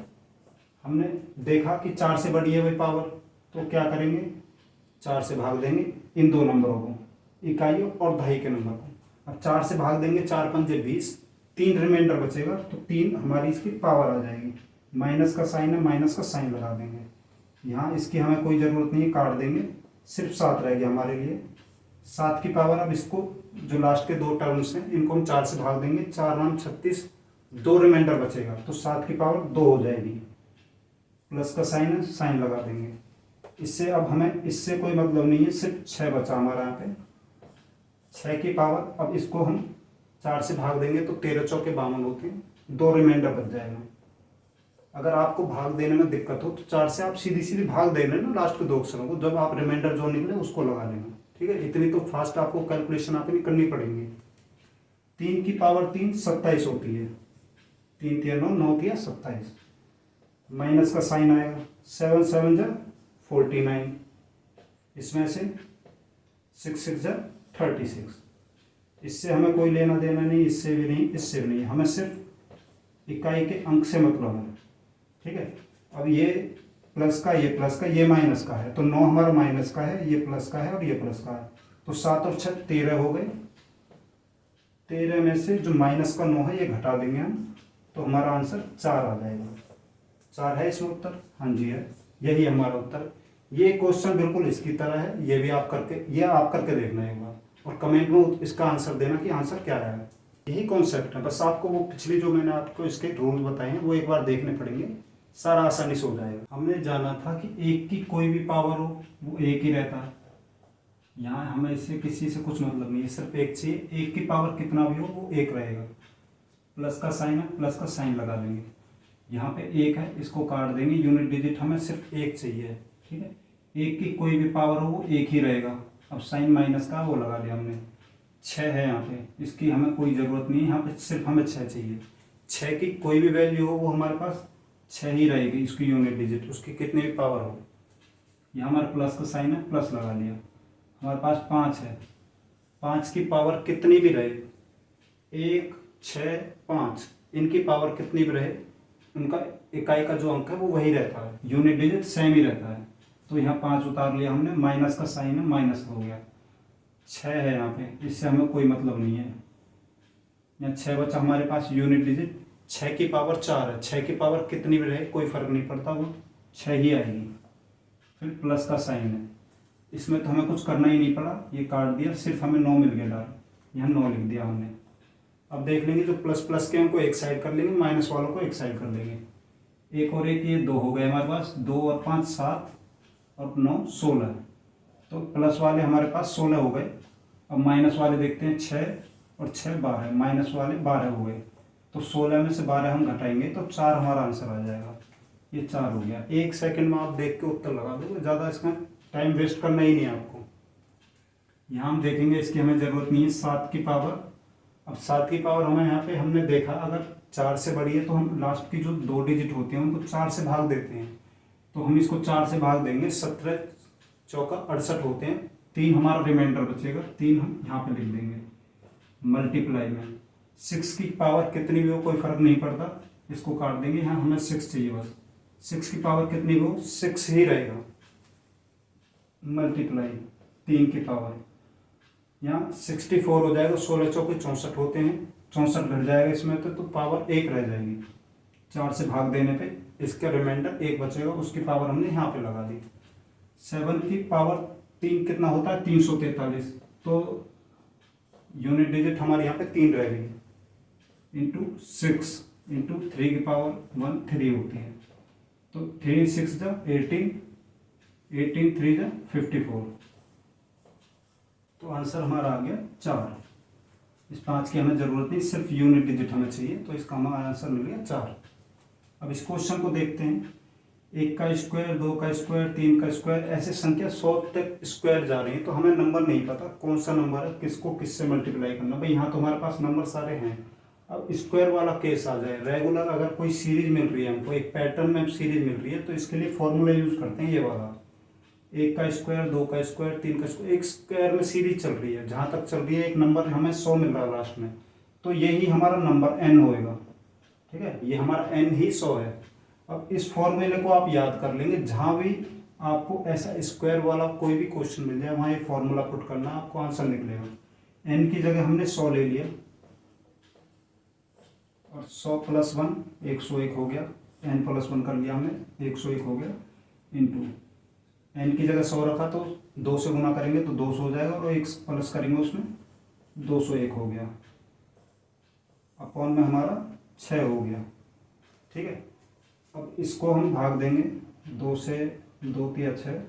हमने देखा कि 4 से बड़ी है वही पावर, तो क्या करेंगे 4 से भाग देंगे इन 2 नंबरों को, इकाइयों और दहाई के नंबर को। अब 4 से भाग देंगे, 4 पंजे 20, 3 रिमाइंडर बचेगा, तो 3 हमारी इसकी पावर आ जाएगी। माइनस का साइन है, माइनस का साइन लगा देंगे, यहाँ इसकी हमें कोई ज़रूरत नहीं है, काट देंगे, सिर्फ 7 रह गया हमारे लिए। 7 की पावर, अब इसको जो लास्ट के 2 टर्म्स हैं इनको हम 4 से भाग देंगे, 4 9 36, 2 रिमाइंडर बचेगा, तो 7 की पावर 2 हो जाएगी। प्लस का साइन है, साइन लगा देंगे। इससे अब हमें इससे कोई मतलब नहीं है, सिर्फ 6 बचा हमारा यहाँ पे। 6 की पावर, अब इसको हम 4 से भाग देंगे तो 13 चौके 52 होते हैं, 2 रिमाइंडर बच जाएगा। अगर आपको भाग देने में दिक्कत हो तो 4 से आप सीधी सीधी भाग दे लेना लास्ट के 2 अक्षरों को, जब आप रिमाइंडर जो निकले उसको लगा लेना, ठीक है। इतनी तो फास्ट आपको कैलकुलेशन आपकी करनी पड़ेगी। 3 की पावर 3 27 होती है, 3 3 9 9 3 27, माइनस का साइन आएगा, 7 7 जा 49, इसमें से 6 6 जा 36। इससे हमें कोई लेना देना नहीं, इससे भी नहीं, इससे भी नहीं, हमें सिर्फ इकाई के अंक से मतलब है, ठीक है। अब ये प्लस का, ये प्लस का, ये माइनस का है, तो 9 हमारा माइनस का है, ये प्लस का है और ये प्लस का है, तो 7 और 6 13 हो गए। 13 में से जो माइनस का 9 है ये घटा देंगे हम, तो हमारा आंसर 4 आ जाएगा। 4 है इसमें उत्तर, हाँ जी है, यही हमारा उत्तर। ये क्वेश्चन बिल्कुल इसकी तरह है, ये भी आप करके, ये आप करके देखना एक बार, और कमेंट में इसका आंसर देना कि आंसर क्या है। यही कॉन्सेप्ट है, बस आपको वो पिछली जो मैंने आपको इसके रूल बताए हैं वो एक बार देखने पड़ेंगे, सारा आसानी से हो जाएगा। हमने जाना था कि एक की कोई भी पावर हो वो एक ही रहता है, यहाँ हमें इससे किसी से कुछ मतलब नहीं है, सिर्फ एक चाहिए, एक की पावर कितना भी हो वो एक रहेगा। प्लस का साइन है, प्लस का साइन लगा देंगे, यहाँ पे एक है इसको काट देंगे, यूनिट डिजिट हमें सिर्फ एक चाहिए, ठीक है। एक की कोई भी पावर हो वो एक ही रहेगा। अब साइन माइनस का वो लगा दिया हमने, 6 है यहाँ पे, इसकी हमें कोई ज़रूरत नहीं है, यहाँ पे सिर्फ हमें 6 चाहिए। 6 की कोई भी वैल्यू हो वो हमारे पास 6 ही रहेगी, इसकी यूनिट डिजिट, उसकी कितनी भी पावर हो। यहाँ हमारे प्लस का साइन है, प्लस लगा लिया। हमारे पास 5 है, 5 की पावर कितनी भी रहे, 1, 6, 5, इनकी पावर कितनी भी रहे, उनका इकाई का जो अंक है वो वही रहता है, यूनिट डिजिट सेम ही रहता है। तो यहाँ 5 उतार लिया हमने, माइनस का साइन है, माइनस हो गया। 6 है यहाँ पे, इससे हमें कोई मतलब नहीं है, यहाँ 6 बचा हमारे पास यूनिट डिजिट। 6 की पावर 4 है, 6 की पावर कितनी भी रहे कोई फर्क नहीं पड़ता, वो 6 ही आएगी। फिर प्लस का साइन है, इसमें तो हमें कुछ करना ही नहीं पड़ा, ये काट दिया, सिर्फ हमें 9 मिल गया डाल, यहाँ 9 लिख दिया हमने। अब देख लेंगे जो प्लस प्लस के उनको एक साइड कर लेंगे, माइनस वालों को एक साइड कर लेंगे। एक और एक, ये 2 हो गए हमारे पास, 2 और 5 7 और 9 16, तो प्लस वाले हमारे पास 16 हो गए। अब माइनस वाले देखते हैं, 6 और 6 12, माइनस वाले 12 हो गए, तो 16 में से 12 हम घटाएंगे तो 4 हमारा आंसर आ जाएगा, ये 4 हो गया। 1 सेकंड में आप देख के उत्तर लगा दोगे, ज़्यादा इसमें टाइम वेस्ट करना ही नहीं है आपको। यहाँ हम देखेंगे, इसकी हमें ज़रूरत नहीं है, 7 की पावर। अब 7 की पावर हमें यहाँ पे हमने देखा, अगर 4 से बड़ी है तो हम लास्ट की जो 2 डिजिट होती हैं उनको 4 से भाग देते हैं, तो हम इसको 4 से भाग देंगे, 17 चौका 68 होते हैं, 3 हमारा रिमाइंडर बचेगा, 3 हम यहाँ पे लिख देंगे मल्टीप्लाई में। 6 की पावर कितनी भी हो कोई फर्क नहीं पड़ता, इसको काट देंगे, यहाँ हमें 6 चाहिए बस। 6 की पावर कितनी भी हो 6 ही रहेगा, मल्टीप्लाई 3 की पावर, यहाँ 64 हो जाएगा, 16 चौके 64 होते हैं, 64 घट जाएगा इसमें तो पावर 1 रह जाएगी। 4 से भाग देने पे इसका रिमाइंडर 1 बचेगा, उसकी पावर हमने यहाँ पे लगा दी। 7 की पावर 3 कितना होता है 343, तो यूनिट डिजिट हमारे यहाँ पे 3 रह गई, इंटू 6 इंटू 3 की पावर 1 3 होती है, तो 3 6 जा 18, 18 3 जा 54, तो आंसर हमारा आ गया 4। इस 5 की हमें ज़रूरत नहीं, सिर्फ यूनिट डिजिट हमें चाहिए, तो इसका हमारा आंसर मिल गया 4। अब इस क्वेश्चन को देखते हैं, 1 का स्क्वायर, 2 का स्क्वायर, 3 का स्क्वायर, ऐसे संख्या 100 तक स्क्वायर जा रही है, तो हमें नंबर नहीं पता कौन सा नंबर है, किसको किससे मल्टीप्लाई करना। भाई यहाँ तो हमारे पास नंबर सारे हैं। अब स्क्वायर वाला केस आ जाए, रेगुलर अगर कोई सीरीज मिल रही है हमको, एक पैटर्न में सीरीज मिल रही है, तो इसके लिए फॉर्मूला यूज करते हैं ये वाला, 1 का स्क्वायर, 2 का स्क्वायर, 3 का स्क्वायर, एक स्क्वायर में सीरीज चल रही है, जहाँ तक चल रही है एक नंबर हमें 100 मिल रहा है लास्ट में, तो यही हमारा नंबर n होएगा, ठीक है, ये हमारा n ही 100 है। अब इस फॉर्मूले को आप याद कर लेंगे, जहाँ भी आपको ऐसा स्क्वायर वाला कोई भी क्वेश्चन मिल जाए वहाँ ये फॉर्मूला पुट करना, आपको आंसर निकलेगा। n की जगह हमने 100 ले लिया, और 100 + 1 101 हो गया, n + 1 कर लिया हमने, 101 हो गया, इंटू n की जगह 100 रखा तो 2 से गुना करेंगे तो 200 हो जाएगा, और 1 प्लस करेंगे उसमें 201 हो गया, अपॉन में हमारा 6 हो गया, ठीक है। अब इसको हम भाग देंगे 2 से, 2 3 6,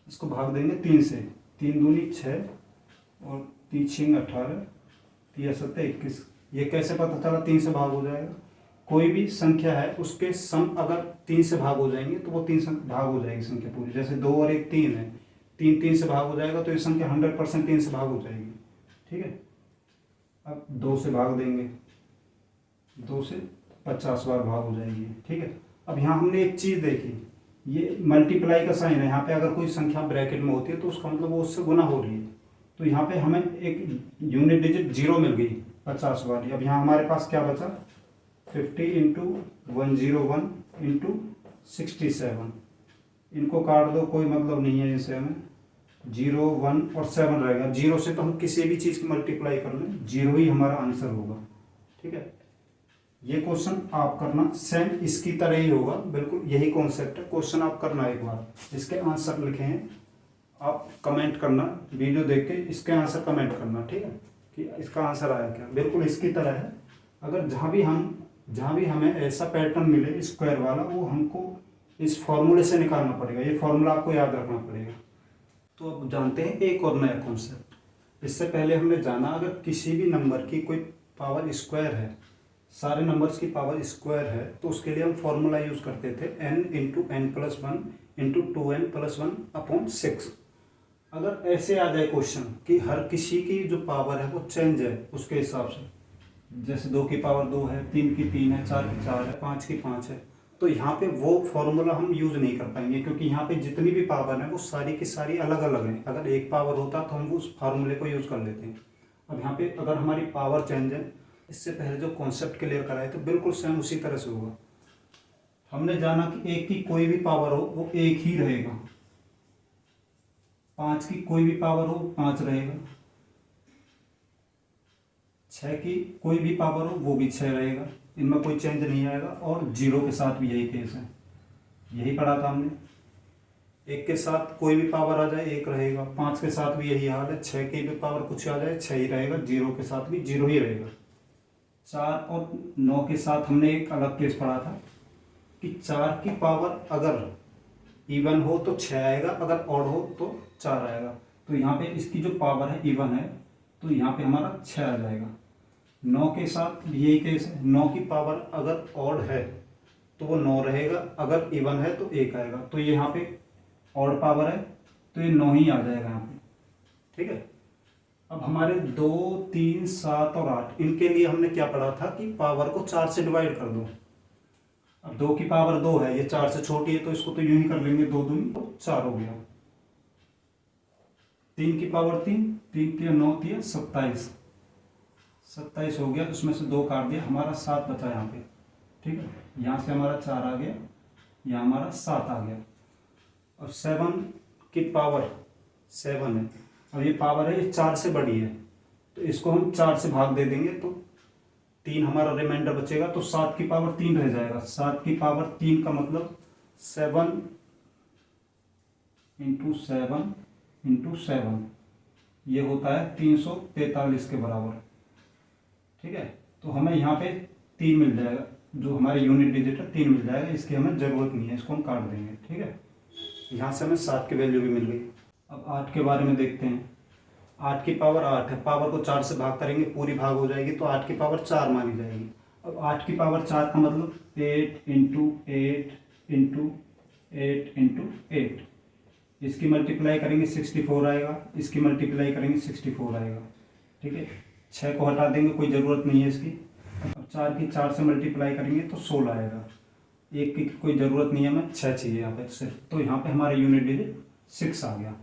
इसको भाग देंगे 3 से, 3 दूनी 6 और 3 6 18, 3 7 21। ये कैसे पता चला 3 से भाग हो जाएगा, कोई भी संख्या है उसके सम अगर 3 से भाग हो जाएंगे तो वो 3 से भाग हो जाएगी संख्या पूरी, जैसे 2 और 1 3 है, 3 3 से भाग हो जाएगा तो ये संख्या 100% 3 से भाग हो जाएगी, ठीक है। अब 2 से भाग देंगे, 2 से 50 बार भाग हो जाएगी, ठीक है। अब यहाँ हमने एक चीज़ देखी, ये मल्टीप्लाई का साइन है, यहाँ पे अगर कोई संख्या ब्रैकेट में होती है तो उसका मतलब वो उससे गुना हो रही है, तो यहाँ पे हमें एक यूनिट डिजिट 0 मिल गई 50 वाली। अब यहाँ हमारे पास क्या बचा, 50 × 101 × 67, इनको काट दो, कोई मतलब नहीं है इनसे हमें, 0 1 और 7 रहेगा, 0 से तो हम किसी भी चीज़ की मल्टीप्लाई कर लें, 0 ही हमारा आंसर होगा, ठीक है। ये क्वेश्चन आप करना, सेम इसकी तरह ही होगा, बिल्कुल यही कॉन्सेप्ट है, क्वेश्चन आप करना एक बार, इसके आंसर लिखे हैं आप कमेंट करना, वीडियो देख के इसके आंसर कमेंट करना, ठीक है, कि इसका आंसर आया क्या। बिल्कुल इसकी तरह है, अगर जहाँ भी हमें ऐसा पैटर्न मिले स्क्वायर वाला, वो हमको इस फॉर्मूले से निकालना पड़ेगा। ये फॉर्मूला आपको याद रखना पड़ेगा। तो अब जानते हैं एक और नया कॉन्सेप्ट। इससे पहले हमने जाना, अगर किसी भी नंबर की कोई पावर स्क्वायर है, सारे नंबर्स की पावर स्क्वायर है, तो उसके लिए हम फॉर्मूला यूज़ करते थे n into n plus one into 2n plus 1/6। अगर ऐसे आ जाए क्वेश्चन कि हर किसी की जो पावर है वो चेंज है उसके हिसाब से, जैसे 2 की पावर 2 है, 3 की 3 है, 4 की 4 है, 5 की 5 है, तो यहाँ पे वो फॉर्मूला हम यूज़ नहीं कर पाएंगे, क्योंकि यहाँ पे जितनी भी पावर है वो सारी की सारी अलग अलग हैं। अगर एक पावर होता तो हम उस फार्मूले को यूज़ कर लेते हैं। अब यहाँ पे अगर हमारी पावर चेंज है, इससे पहले जो कॉन्सेप्ट क्लियर कराए तो बिल्कुल सेम उसी तरह से होगा। हमने जाना कि एक की कोई भी पावर हो वो एक ही रहेगा, 5 की कोई भी पावर हो 5 रहेगा, 6 की कोई भी पावर हो वो भी 6 रहेगा, इनमें कोई चेंज नहीं आएगा। और 0 के साथ भी यही केस है, यही पढ़ा था हमने। 1 के साथ कोई भी पावर आ जाए 1 रहेगा, 5 के साथ भी यही हाल है, 6 की भी पावर कुछ आ जाए 6 ही रहेगा, 0 के साथ भी 0 ही रहेगा। 4 और 9 के साथ हमने एक अलग केस पढ़ा था कि 4 की पावर अगर इवन हो तो 6 आएगा, अगर ऑड हो तो 4 आएगा। तो यहाँ पे इसकी जो पावर है इवन है, तो यहाँ पे हमारा 6 आ जाएगा। 9 के साथ भी यही केस है, 9 की पावर अगर ऑड है तो वो 9 रहेगा, अगर इवन है तो 1 आएगा। तो ये यहाँ पे ऑड पावर है तो ये 9 ही आ जाएगा यहाँ पे, ठीक है। अब हमारे 2, 3, 7 और 8 इनके लिए हमने क्या पढ़ा था कि पावर को 4 से डिवाइड कर दो। अब 2 की पावर 2 है, ये 4 से छोटी है, तो इसको तो यूं ही कर लेंगे, 2 दूनी तो 4 हो गया। 3 की पावर 3, 3 3 9 3 27, 27 हो गया। उसमें से 2 काट दिया, हमारा 7 बचा यहाँ पे, ठीक है। यहाँ से हमारा 4 आ गया, यहाँ हमारा 7 आ गया। और 7 की पावर 7 है, और ये पावर है, ये 4 से बड़ी है, तो इसको हम 4 से भाग दे देंगे तो 3 हमारा रिमाइंडर बचेगा। तो 7 की पावर 3 रह जाएगा। 7 की पावर 3 का मतलब 7 इंटू 7 इंटू 7, ये होता है 343 के बराबर, ठीक है। तो हमें यहाँ पे 3 मिल जाएगा, जो हमारे यूनिट डिजिट है 3 मिल जाएगा, इसकी हमें ज़रूरत नहीं है, इसको हम काट देंगे, ठीक है। यहाँ से हमें 7 की वैल्यू भी मिल गई। अब 8 के बारे में देखते हैं। 8 की पावर 8 है, पावर को 4 से भाग करेंगे, पूरी भाग हो जाएगी, तो 8 की पावर 4 मानी जाएगी। अब 8 की पावर 4 का मतलब 8 इंटू 8 इंटू 8 इंटू 8, इसकी मल्टीप्लाई करेंगे 64 आएगा, इसकी मल्टीप्लाई करेंगे 64 आएगा, ठीक है। 6 को हटा देंगे, कोई ज़रूरत नहीं है इसकी। अब 4 की 4 से मल्टीप्लाई करेंगे तो 16 आएगा, 1 की कोई ज़रूरत नहीं है, हमें 6 चाहिए यहाँ पे सिर्फ। तो यहाँ पे हमारा यूनिट डिजिट 6 आ गया।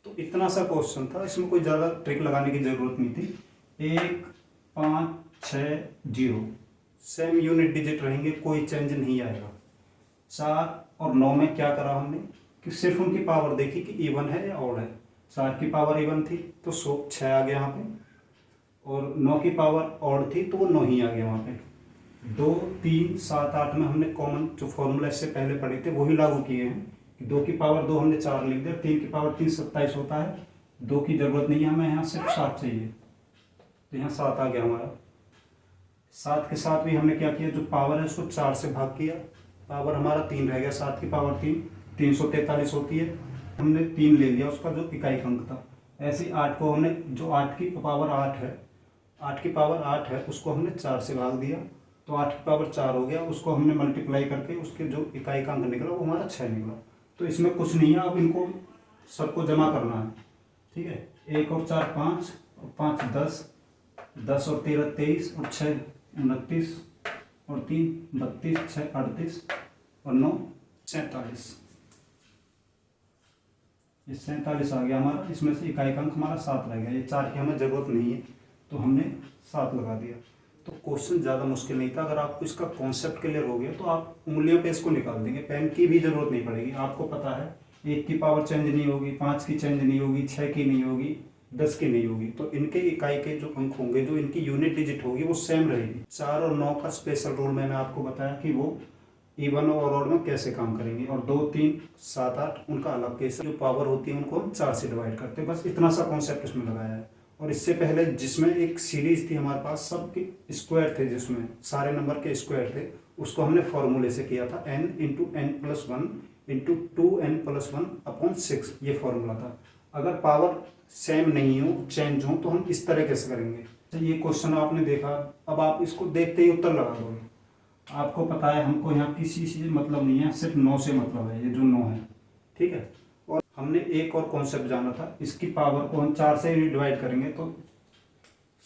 तो इतना सा क्वेश्चन था, इसमें कोई ज़्यादा ट्रिक लगाने की ज़रूरत नहीं थी। 1 5 6 0 सेम यूनिट डिजिट रहेंगे, कोई चेंज नहीं आएगा। 4 और 9 में क्या करा हमने कि सिर्फ उनकी पावर देखी कि इवन है या ऑड है। 4 की पावर इवन थी तो 6 आ गया यहाँ पे, और 9 की पावर ऑड थी तो वो 9 ही आ गया वहाँ पे। 2 3 7 8 में हमने कॉमन जो फॉर्मूला इससे पहले पढ़े थे वही लागू किए हैं। 2 की पावर 2 हमने 4 लिख दिया, 3 की पावर 3 27 होता है, 2 की ज़रूरत नहीं है हमें, यहाँ सिर्फ 7 चाहिए, तो यहाँ 7 आ गया हमारा। 7 के साथ भी हमने क्या किया, जो पावर है उसको 4 से भाग किया, पावर हमारा 3 रह गया। 7 की पावर 3 343 होती है, हमने 3 ले लिया उसका जो इकाई अंक था। ऐसे ही 8 को हमने, जो 8 की पावर 8 है, 8 की पावर 8 है, उसको हमने 4 से भाग दिया, तो 8 की पावर 4 हो गया, उसको हमने मल्टीप्लाई करके उसके जो इकाई का अंक निकला वो हमारा 6 निकला। तो इसमें कुछ नहीं है, अब इनको सबको जमा करना है, ठीक है। 1 और 4 5 और 5 10, 10 और 13 23 और 6 29 और 3 32, 6 38 और 9 47, ये 47 आ गया हमारा। इसमें से इकाई का अंक हमारा 7 रह गया, ये 4 की हमें ज़रूरत नहीं है तो हमने 7 लगा दिया। तो क्वेश्चन ज़्यादा मुश्किल नहीं था, अगर आपको इसका कॉन्सेप्ट क्लियर हो गया तो आप उंगलियों पे इसको निकाल देंगे, पेन की भी ज़रूरत नहीं पड़ेगी। आपको पता है 1 की पावर चेंज नहीं होगी, 5 की चेंज नहीं होगी, 6 की नहीं होगी, 10 की नहीं होगी, तो इनके इकाई के जो अंक होंगे, जो इनकी यूनिट डिजिट होगी वो सेम रहेगी। 4 और 9 का स्पेशल रूल मैंने आपको बताया कि वो इवन और ऑड में कैसे काम करेंगे, और 2 3 7 8 उनका अलग केस है। जो पावर होती है उनको हम 4 से डिवाइड करते हैं। बस इतना सा कॉन्सेप्ट इसमें लगाया है। और इससे पहले जिसमें एक सीरीज थी हमारे पास, सबके स्क्वायर थे, जिसमें सारे नंबर के स्क्वायर थे, उसको हमने फॉर्मूले से किया था n into n plus one into 2n+1/6, ये फॉर्मूला था। अगर पावर सेम नहीं हो, चेंज हो, तो हम इस तरीके से करेंगे। तो ये क्वेश्चन आपने देखा, अब आप इसको देखते ही उत्तर लगा दोगे। आपको पता है हमको यहाँ किसी से मतलब नहीं है, सिर्फ 9 से मतलब है, ये जो 9 है, ठीक है। और हमने एक और कॉन्सेप्ट जाना था, इसकी पावर को हम 4 से डिवाइड करेंगे तो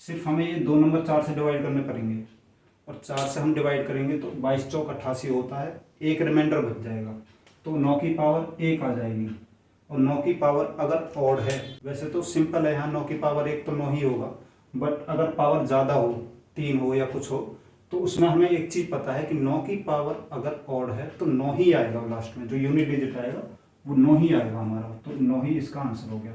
सिर्फ हमें ये 2 नंबर 4 से डिवाइड करने पड़ेंगे, और 4 से हम डिवाइड करेंगे तो 22 चौक 88 होता है, एक रिमाइंडर बच जाएगा, तो 9 की पावर 1 आ जाएगी। और 9 की पावर अगर ऑड है, वैसे तो सिंपल है, यहाँ 9 की पावर 1 तो 9 ही होगा, बट अगर पावर ज़्यादा हो, 3 हो या कुछ हो, तो उसमें हमें एक चीज़ पता है कि 9 की पावर अगर ऑड है तो 9 ही आएगा, लास्ट में जो यूनिट डिजिट आएगा वो 9 ही आएगा हमारा, तो 9 ही इसका आंसर हो गया।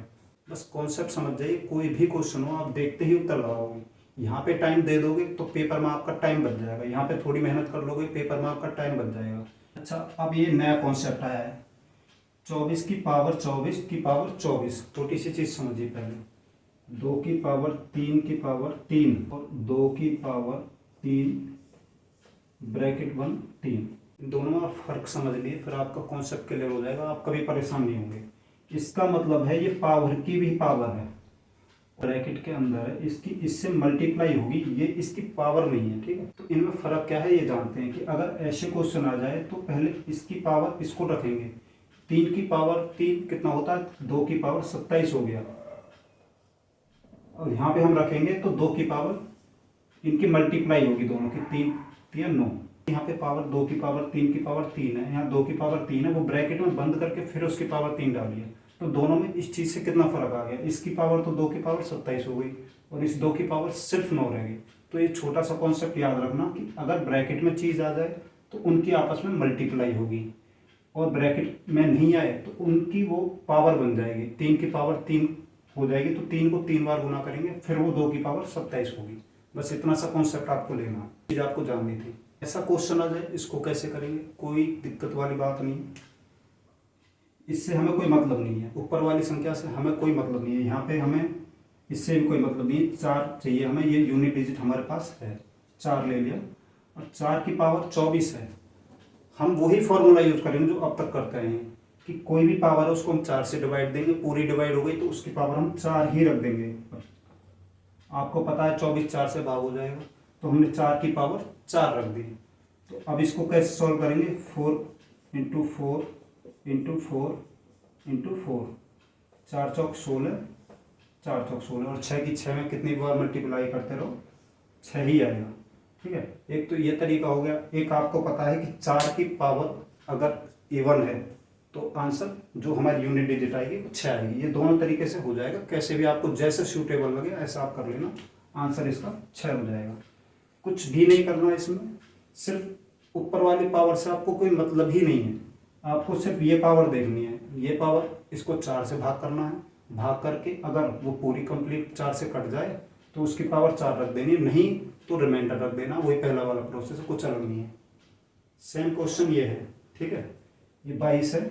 बस कॉन्सेप्ट समझ जाइए, कोई भी क्वेश्चन हो आप देखते ही उत्तर लगाओगे। यहाँ पे टाइम दे दोगे तो पेपर में आपका टाइम बच जाएगा, यहाँ पे थोड़ी मेहनत कर लोगे, पेपर में आपका टाइम बच जाएगा। अच्छा, अब ये नया कॉन्सेप्ट आया है, 24 की पावर 24 की पावर 24। छोटी सी चीज़ समझिए पहले, 2 की पावर 3 की पावर 3 और 2 की पावर 3 ब्रैकेट 1 3, इन दोनों में आप फर्क समझ लिए, फिर आपका कॉन्सेप्ट क्लियर हो जाएगा, आप कभी परेशान नहीं होंगे। इसका मतलब है ये पावर की भी पावर है, ब्रैकेट के अंदर है, इसकी इससे मल्टीप्लाई होगी, ये इसकी पावर नहीं है, ठीक है। तो इनमें फ़र्क क्या है ये जानते हैं कि अगर ऐसे क्वेश्चन आ जाए तो पहले इसकी पावर इसको रखेंगे, 3 की पावर 3 कितना होता है, 2 की पावर 27 हो गया, और यहाँ पे हम रखेंगे तो 2 की पावर इनकी मल्टीप्लाई होगी दोनों की, 3 3 9, यहाँ पे पावर 2 की पावर 3 की पावर 3 है, यहाँ 2 की पावर 3 है, वो ब्रैकेट में बंद करके फिर उसकी पावर 3 डालिए, तो दोनों में इस चीज़ से कितना फर्क आ गया, इसकी पावर तो 2 की पावर 27 हो गई और इस 2 की पावर सिर्फ 9 रह गई। तो ये छोटा सा कॉन्सेप्ट याद रखना कि अगर ब्रैकेट में चीज़ आ जाए तो उनकी आपस में मल्टीप्लाई होगी, और ब्रैकेट में नहीं आए तो उनकी वो पावर बन जाएगी, 3 की पावर 3 हो जाएगी, तो 3 को 3 बार गुना करेंगे, फिर वो 2 की पावर 27 होगी। बस इतना सा कॉन्सेप्ट आपको लेना, चीज़ आपको जाननी थी। ऐसा क्वेश्चन आ जाए इसको कैसे करेंगे, कोई दिक्कत वाली बात नहीं, इससे हमें कोई मतलब नहीं है, ऊपर वाली संख्या से हमें कोई मतलब नहीं है, यहाँ पे हमें इससे भी कोई मतलब नहीं है, 4 चाहिए हमें, ये यूनिट डिजिट हमारे पास है, 4 ले लिया, और 4 की पावर 24 है। हम वही फॉर्मूला यूज करेंगे जो अब तक करते हैं कि कोई भी पावर है उसको हम 4 से डिवाइड देंगे, पूरी डिवाइड हो गई तो उसकी पावर हम 4 ही रख देंगे। आपको पता है 24 4 से भाग हो जाएगा, तो हमने 4 की पावर 4 रख दी। तो अब इसको कैसे सॉल्व करेंगे, 4 इंटू 4 इंटू 4 इंटू 4, 4 चौक 16, 4 चौक 16, और 6 की 6 में कितनी बार मल्टीप्लाई करते रहो, 6 ही आएगा, ठीक है। एक तो ये तरीका हो गया। एक आपको पता है कि 4 की पावर अगर इवन है तो आंसर जो हमारी यूनिट डिजिट आएगी वो 6 आएगी। ये दोनों तरीके से हो जाएगा, कैसे भी आपको जैसे सूटेबल लगे ऐसा आप कर लेना, आंसर इसका 6 हो जाएगा। कुछ भी नहीं करना इसमें, सिर्फ ऊपर वाली पावर से आपको कोई मतलब ही नहीं है, आपको सिर्फ ये पावर देखनी है, ये पावर इसको 4 से भाग करना है, भाग करके अगर वो पूरी कंप्लीट 4 से कट जाए तो उसकी पावर 4 रख देनी है, नहीं तो रिमाइंडर रख देना, वही पहला वाला प्रोसेस है, कुछ अलग नहीं है। सेम क्वेश्चन ये है, ठीक है। ये 22 है,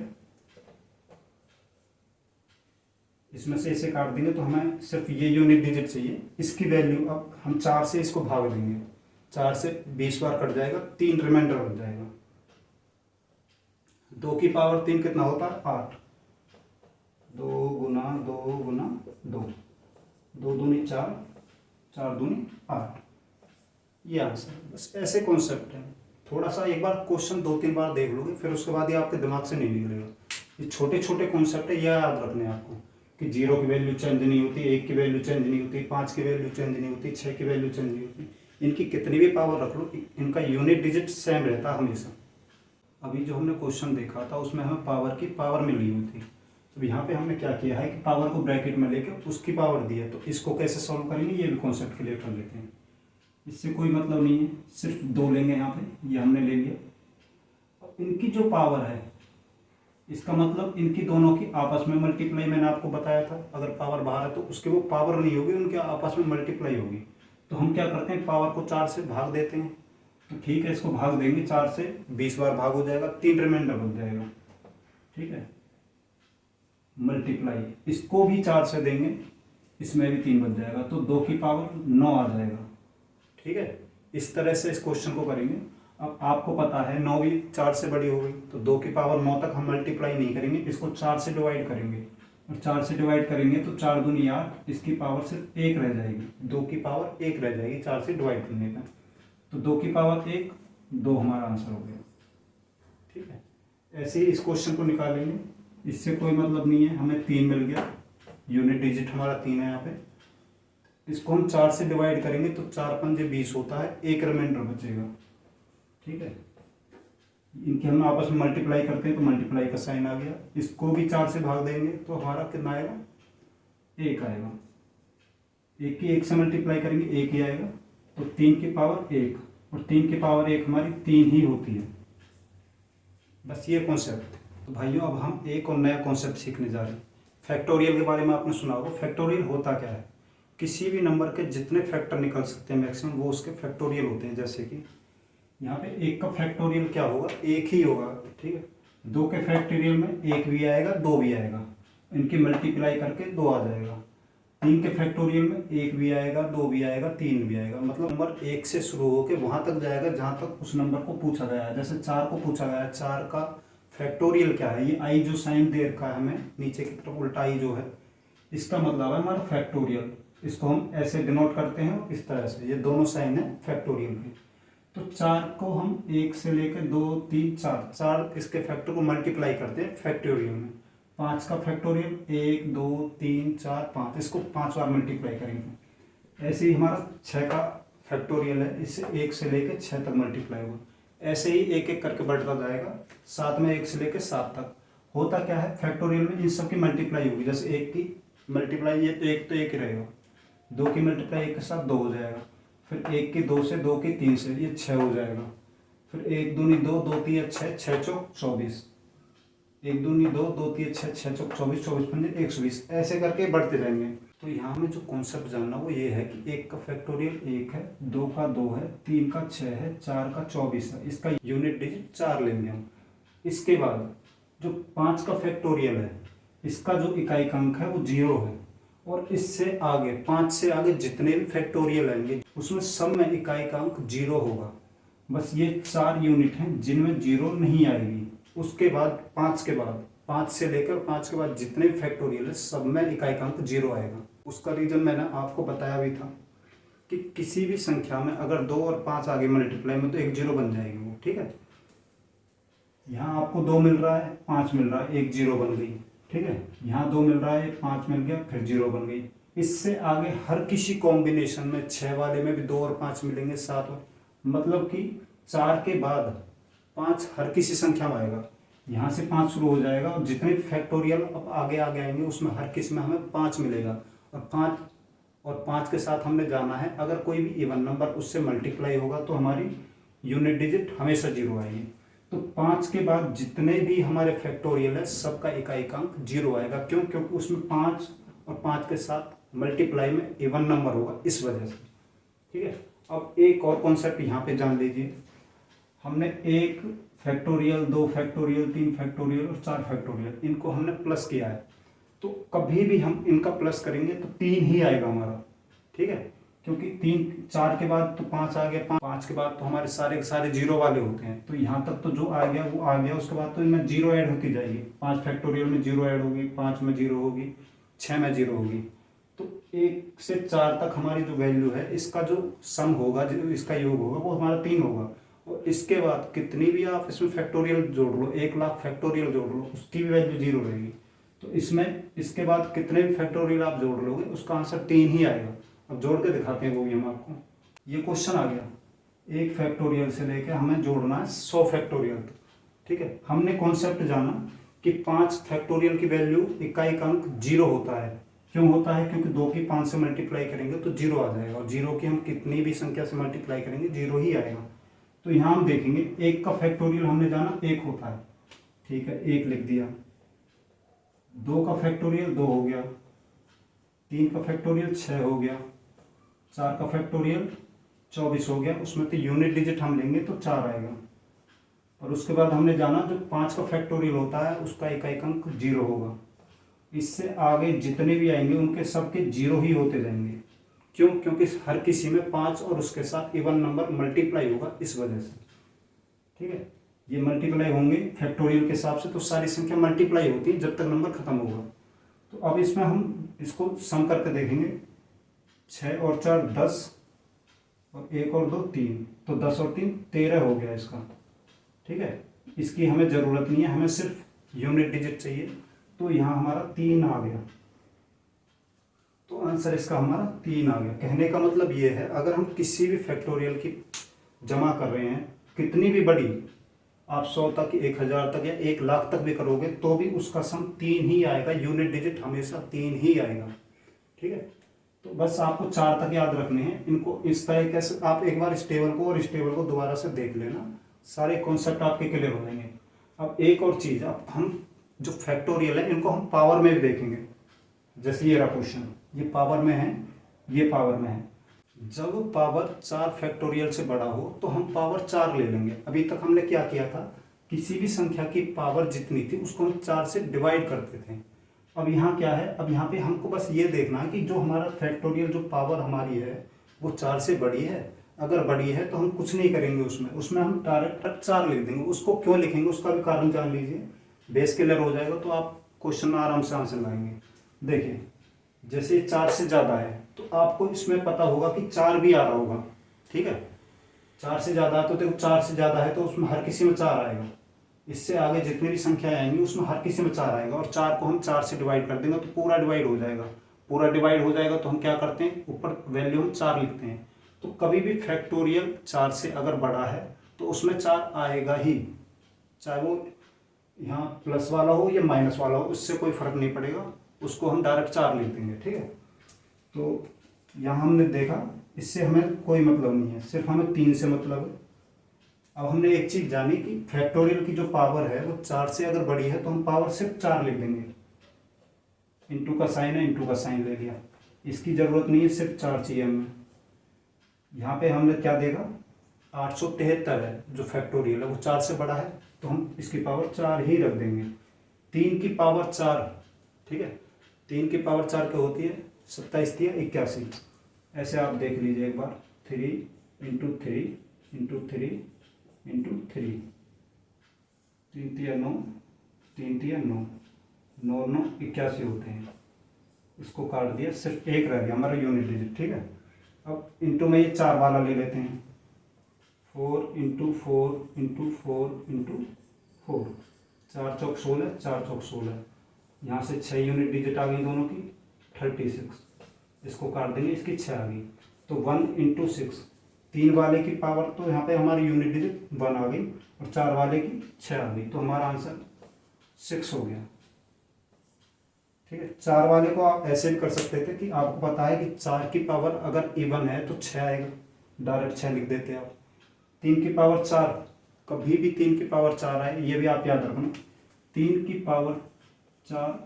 इसमें से इसे काट देंगे तो हमें सिर्फ ये यूनिट डिजिट चाहिए, इसकी वैल्यू अब हम 4 से इसको भाग देंगे, 4 से 20 बार कट जाएगा, 3 रिमाइंडर बच जाएगा। 2 की पावर 3 कितना होता है, 8, 2 गुना 2 गुना 2, 2 दूनी 4, 4 दूनी 8, ये आंसर। बस ऐसे कॉन्सेप्ट है, थोड़ा सा एक बार क्वेश्चन 2-3 बार देख लोगे फिर उसके बाद ये आपके दिमाग से नहीं निकलेगा। ये छोटे छोटे कॉन्सेप्ट है, यह याद रखने हैं आपको कि 0 की वैल्यू चेंज नहीं होती, 1 की वैल्यू चेंज नहीं होती, 5 की वैल्यू चेंज नहीं होती, 6 की वैल्यू चेंज नहीं होती, इनकी कितनी भी पावर रख लो इनका यूनिट डिजिट सेम रहता हमेशा। अभी जो हमने क्वेश्चन देखा था उसमें हमें पावर की पावर मिली हुई थी, तो यहाँ पे हमने क्या किया है कि पावर को ब्रैकेट में लेकर उसकी पावर दी है, तो इसको कैसे सॉल्व करेंगे ये भी कॉन्सेप्ट क्लियर कर लेते हैं। इससे कोई मतलब नहीं है, सिर्फ 2 लेंगे यहाँ पे, ये हमने ले लिया। इनकी जो पावर है इसका मतलब इनकी दोनों की आपस में मल्टीप्लाई, मैंने आपको बताया था अगर पावर बाहर है तो उसकी वो पावर नहीं होगी, उनके आपस में मल्टीप्लाई होगी। तो हम क्या करते हैं, पावर को 4 से भाग देते हैं, तो ठीक है, इसको भाग देंगे 4 से 20 बार भाग हो जाएगा, 3 रिमाइंडर बच जाएगा। ठीक है, मल्टीप्लाई इसको भी 4 से देंगे, इसमें भी 3 बच जाएगा, तो 2 की पावर 9 आ जाएगा। ठीक है, इस तरह से इस क्वेश्चन को करेंगे। अब आपको पता है 9 भी 4 से बड़ी हो गई, तो 2 की पावर 9 तक हम मल्टीप्लाई नहीं करेंगे, इसको 4 से डिवाइड करेंगे, और 4 से डिवाइड करेंगे तो 4 दूनी 8, इसकी पावर सिर्फ 1 रह जाएगी, 2 की पावर 1 रह जाएगी 4 से डिवाइड करने का, तो 2 की पावर 1, 2 हमारा आंसर हो गया। ठीक है, ऐसे ही इस क्वेश्चन को निकालेंगे, इससे कोई मतलब नहीं है, हमें 3 मिल गया, यूनिट डिजिट हमारा 3 है यहाँ पे। इसको हम 4 से डिवाइड करेंगे तो 4 पंजे 20 होता है, 1 रिमाइंडर बचेगा। ठीक है, इनके हम आपस में मल्टीप्लाई करते हैं तो मल्टीप्लाई का साइन आ गया, इसको भी 4 से भाग देंगे तो हमारा कितना आएगा, 1 आएगा। 1 की 1 से मल्टीप्लाई करेंगे 1 ही आएगा, तो 3 की पावर 1, और 3 की पावर 1 हमारी 3 ही होती है। बस ये कॉन्सेप्ट। तो भाइयों अब हम एक और नया कॉन्सेप्ट सीखने जा रहे हैं। फैक्टोरियल के बारे में आपने सुना होगा। फैक्टोरियल होता क्या है, किसी भी नंबर के जितने फैक्टर निकल सकते हैं मैक्सिमम, वो उसके फैक्टोरियल होते हैं। जैसे कि यहाँ पे 1 का फैक्टोरियल क्या होगा, 1 ही होगा। ठीक है, 2 के फैक्टोरियल में 1 भी आएगा 2 भी आएगा, इनकी मल्टीप्लाई करके 2 आ जाएगा। 3 के फैक्टोरियल में 1 भी आएगा 2 भी आएगा 3 भी आएगा, मतलब नंबर 1 से शुरू होकर वहाँ तक जाएगा जहाँ तक उस नंबर को पूछा गया है। जैसे 4 को पूछा गया है, 4 का फैक्टोरियल क्या है, ये आई जो साइन दे रखा है हमें नीचे की तरफ उल्टा आई जो है, इसका मतलब है हमारा फैक्टोरियल। इसको हम ऐसे डिनोट करते हैं इस तरह से, ये दोनों साइन है फैक्टोरियल के। तो 4 को हम 1 से लेकर 2 3 4 इसके फैक्टर को मल्टीप्लाई करते हैं फैक्टोरियल में। 5 का फैक्टोरियल 1 2 3 4 5, इसको 5 बार मल्टीप्लाई करेंगे। ऐसे ही हमारा 6 का फैक्टोरियल है, इससे 1 से लेकर 6 तक मल्टीप्लाई होगा। ऐसे ही एक एक करके बढ़ता जाएगा, 7 में 1 से लेकर 7 तक। होता क्या है, फैक्टोरियल में इन सब की मल्टीप्लाई होगी। जैसे 1 की मल्टीप्लाई ये तो 1 ही रहेगा, 2 की मल्टीप्लाई 1 के साथ 2 हो जाएगा, फिर 1 की 2 से, 2 की 3 से, ये 6 हो जाएगा। फिर 1 दूनी 2, 2 3 6, 6 चौक 24, 1 दूनी 2, 2 3 6, 6 चौक 24, 24 पंजे 120, ऐसे करके बढ़ते जाएंगे। तो यहाँ में जो कॉन्सेप्ट जानना वो ये है कि 1 का फैक्टोरियल 1 है, 2 का 2 है, 3 का 6 है, 4 का 24 है, इसका यूनिट डिजिट 4 लेंगे हम। इसके बाद जो 5 का फैक्टोरियल है, इसका जो इकाई अंक है वो 0 है, और इससे आगे 5 से आगे जितने भी फैक्टोरियल आएंगे उसमें सब में इकाई का अंक 0 होगा। बस ये 4 यूनिट हैं जिनमें 0 नहीं आएगी। उसके बाद 5 के बाद, 5 से लेकर 5 के बाद जितने भी फैक्टोरियल है सब में इकाई का अंक 0 आएगा। उसका रीजन मैंने आपको बताया भी था कि किसी भी संख्या में अगर 2 और 5 आगे मल्टीप्लाई में तो एक 0 बन जाएगी वो। ठीक है, यहाँ आपको 2 मिल रहा है, 5 मिल रहा है, एक 0 बन गई। ठीक है, यहाँ 2 मिल रहा है, 5 मिल गया, फिर 0 बन गई। इससे आगे हर किसी कॉम्बिनेशन में 6 वाले में भी 2 और 5 मिलेंगे, 7, मतलब कि 4 के बाद 5 हर किसी संख्या में आएगा। यहाँ से 5 शुरू हो जाएगा, और जितने फैक्टोरियल अब आगे आगे आएंगे उसमें हर किसी में हमें 5 मिलेगा, और 5 के साथ हमने जाना है अगर कोई भी इवन नंबर उससे मल्टीप्लाई होगा तो हमारी यूनिट डिजिट हमेशा 0 आएगी। तो 5 के बाद जितने भी हमारे फैक्टोरियल है सबका इकाई का अंक 0 आएगा। क्यों? क्योंकि उसमें 5 और 5 के साथ मल्टीप्लाई में इवन नंबर होगा, इस वजह से। ठीक है, अब एक और कॉन्सेप्ट यहाँ पे जान लीजिए। हमने 1 फैक्टोरियल, 2 फैक्टोरियल, 3 फैक्टोरियल और 4 फैक्टोरियल, इनको हमने प्लस किया है। तो कभी भी हम इनका प्लस करेंगे तो 3 ही आएगा हमारा। ठीक है, क्योंकि 4 के बाद तो 5 आ गया, 5 के बाद तो हमारे सारे 0 वाले होते हैं। तो यहाँ तक तो जो आ गया वो आ गया, उसके बाद तो इनमें 0 ऐड होती जाएगी। 5 फैक्टोरियल में 0 ऐड होगी, 5 में 0 होगी, 6 में 0 होगी। तो 1 से 4 तक हमारी जो वैल्यू है, इसका जो सम होगा, जो इसका योग होगा, वो हमारा 3 होगा। और इसके बाद कितनी भी आप इसमें फैक्टोरियल जोड़ लो, 1 लाख फैक्टोरियल जोड़ लो, उसकी भी वैल्यू 0 रहेगी। तो इसमें इसके बाद कितने भी फैक्टोरियल आप जोड़ लोगे उसका आंसर 3 ही आएगा। अब जोड़ के दिखाते हैं वो भी हम आपको। ये क्वेश्चन आ गया, 1 फैक्टोरियल से लेकर हमें जोड़ना है 100 फैक्टोरियल तक। ठीक है, हमने कॉन्सेप्ट जाना कि 5 फैक्टोरियल की वैल्यू इकाई का अंक 0 होता है। क्यों होता है? क्योंकि 2 की 5 से मल्टीप्लाई करेंगे तो 0 आ जाएगा, और 0 की हम कितनी भी संख्या से मल्टीप्लाई करेंगे 0 ही आएगा। तो यहाँ हम देखेंगे 1 का फैक्टोरियल हमने जाना 1 होता है। ठीक है, 1 लिख दिया। 2 का फैक्टोरियल 2 हो गया, 3 का फैक्टोरियल 6 हो गया, 4 का फैक्टोरियल 24 हो गया, उसमें तो यूनिट डिजिट हम लेंगे तो 4 आएगा। और उसके बाद हमने जाना जो 5 का फैक्टोरियल होता है उसका इकाई अंक 0 होगा। इससे आगे जितने भी आएंगे उनके सबके 0 ही होते जाएंगे। क्यों? क्योंकि हर किसी में 5 और उसके साथ इवन नंबर मल्टीप्लाई होगा, इस वजह से। ठीक है, ये मल्टीप्लाई होंगे फैक्टोरियल के हिसाब से, तो सारी संख्या मल्टीप्लाई होती है जब तक नंबर खत्म होगा। तो अब इसमें हम इसको सम करके देखेंगे। 6 और 4 10 और 1 और 2 3, तो 10 और 3 13 हो गया इसका। ठीक है, इसकी हमें ज़रूरत नहीं है, हमें सिर्फ यूनिट डिजिट चाहिए। तो यहाँ हमारा 3 आ गया, तो आंसर इसका हमारा 3 आ गया। कहने का मतलब ये है, अगर हम किसी भी फैक्टोरियल की जमा कर रहे हैं, कितनी भी बड़ी, आप 100 तक 1000 तक या 1,00,000 तक भी करोगे तो भी उसका सम 3 ही आएगा। यूनिट डिजिट हमेशा 3 ही आएगा। ठीक है, तो बस आपको 4 तक याद रखने हैं। इनको इस तरीके से आप एक बार इस टेबल को और इस टेबल को दोबारा से देख लेना, सारे कॉन्सेप्ट आपके क्लियर हो जाएंगे। अब एक और चीज़, अब हम जो फैक्टोरियल है इनको हम पावर में भी देखेंगे। जैसे ये रहा क्वेश्चन, ये पावर में है, ये पावर में है। जब पावर 4 फैक्टोरियल से बड़ा हो तो हम पावर 4 ले लेंगे। अभी तक हमने क्या किया था, किसी भी संख्या की पावर जितनी थी उसको हम 4 से डिवाइड करते थे। अब यहाँ क्या है, अब यहाँ पे हमको बस ये देखना है कि जो हमारा फैक्टोरियल जो पावर हमारी है वो 4 से बड़ी है। अगर बड़ी है तो हम कुछ नहीं करेंगे, उसमें हम डायरेक्ट 4 लिख देंगे। उसको क्यों लिखेंगे उसका भी कारण जान लीजिए, बेस क्लियर हो जाएगा तो आप क्वेश्चन में आराम से आंसर लाएंगे। देखिए, जैसे 4 से ज़्यादा है तो आपको इसमें पता होगा कि 4 भी आ रहा होगा। ठीक है, 4 से ज़्यादा है तो देखो 4 से ज़्यादा है तो उसमें हर किसी में 4 आएगा। इससे आगे जितनी भी संख्याएं आएंगी उसमें हर किसी में 4 आएगा। और 4 को हम 4 से डिवाइड कर देंगे तो पूरा डिवाइड हो जाएगा। पूरा डिवाइड हो जाएगा तो हम क्या करते हैं, ऊपर वैल्यू हम 4 लिखते हैं। तो कभी भी फैक्टोरियल 4 से अगर बड़ा है तो उसमें 4 आएगा ही, चाहे वो यहाँ प्लस वाला हो या माइनस वाला हो, उससे कोई फर्क नहीं पड़ेगा, उसको हम डायरेक्ट 4 लिख देंगे। ठीक है, तो यहाँ हमने देखा इससे हमें कोई मतलब नहीं है, सिर्फ हमें 3 से मतलब है। अब हमने एक चीज़ जानी कि फैक्टोरियल की जो पावर है वो 4 से अगर बड़ी है तो हम पावर सिर्फ 4 लिख देंगे। इंटू का साइन है, इंटू का साइन ले लिया, इसकी ज़रूरत नहीं है, सिर्फ 4 चाहिए हमें। यहाँ पे हमने क्या देखा, 873 है जो फैक्टोरियल है वो 4 से बड़ा है तो हम इसकी पावर 4 ही रख देंगे। 3 की पावर 4, ठीक है, 3 की पावर 4 क्या होती है, 27 थी 81। ऐसे आप देख लीजिए एक बार, 3 इंटू 3 इंटू 3 इंटू 3, 3 तिया 9, 3 तिया 9, 9 9 81 होते हैं। इसको काट दिया, सिर्फ एक रह गया हमारा यूनिट डिजिट। ठीक है, अब इंटू में ये 4 वाला ले लेते हैं, 4 इंटू 4 इंटू 4 इंटू 4, 4 चौक 16, 4 चौक 16। यहाँ से 6 यूनिट डिजिट आ गई दोनों की, 36। इसको काट देंगे, इसकी 6 आ गई, तो 1 इंटू 6। 3 वाले की पावर तो यहाँ पे हमारी यूनिट डिजिट 1 आ गई और 4 वाले की 6 आ गई, तो हमारा आंसर 6 हो गया। ठीक है, 4 वाले को आप ऐसे भी कर सकते थे कि आपको पता है कि 4 की पावर अगर इवन है तो 6 आएगा, डायरेक्ट 6 लिख देते आप। 3 की पावर 4, कभी भी 3 की पावर 4 आए ये भी आप याद रखना, 3 की पावर 4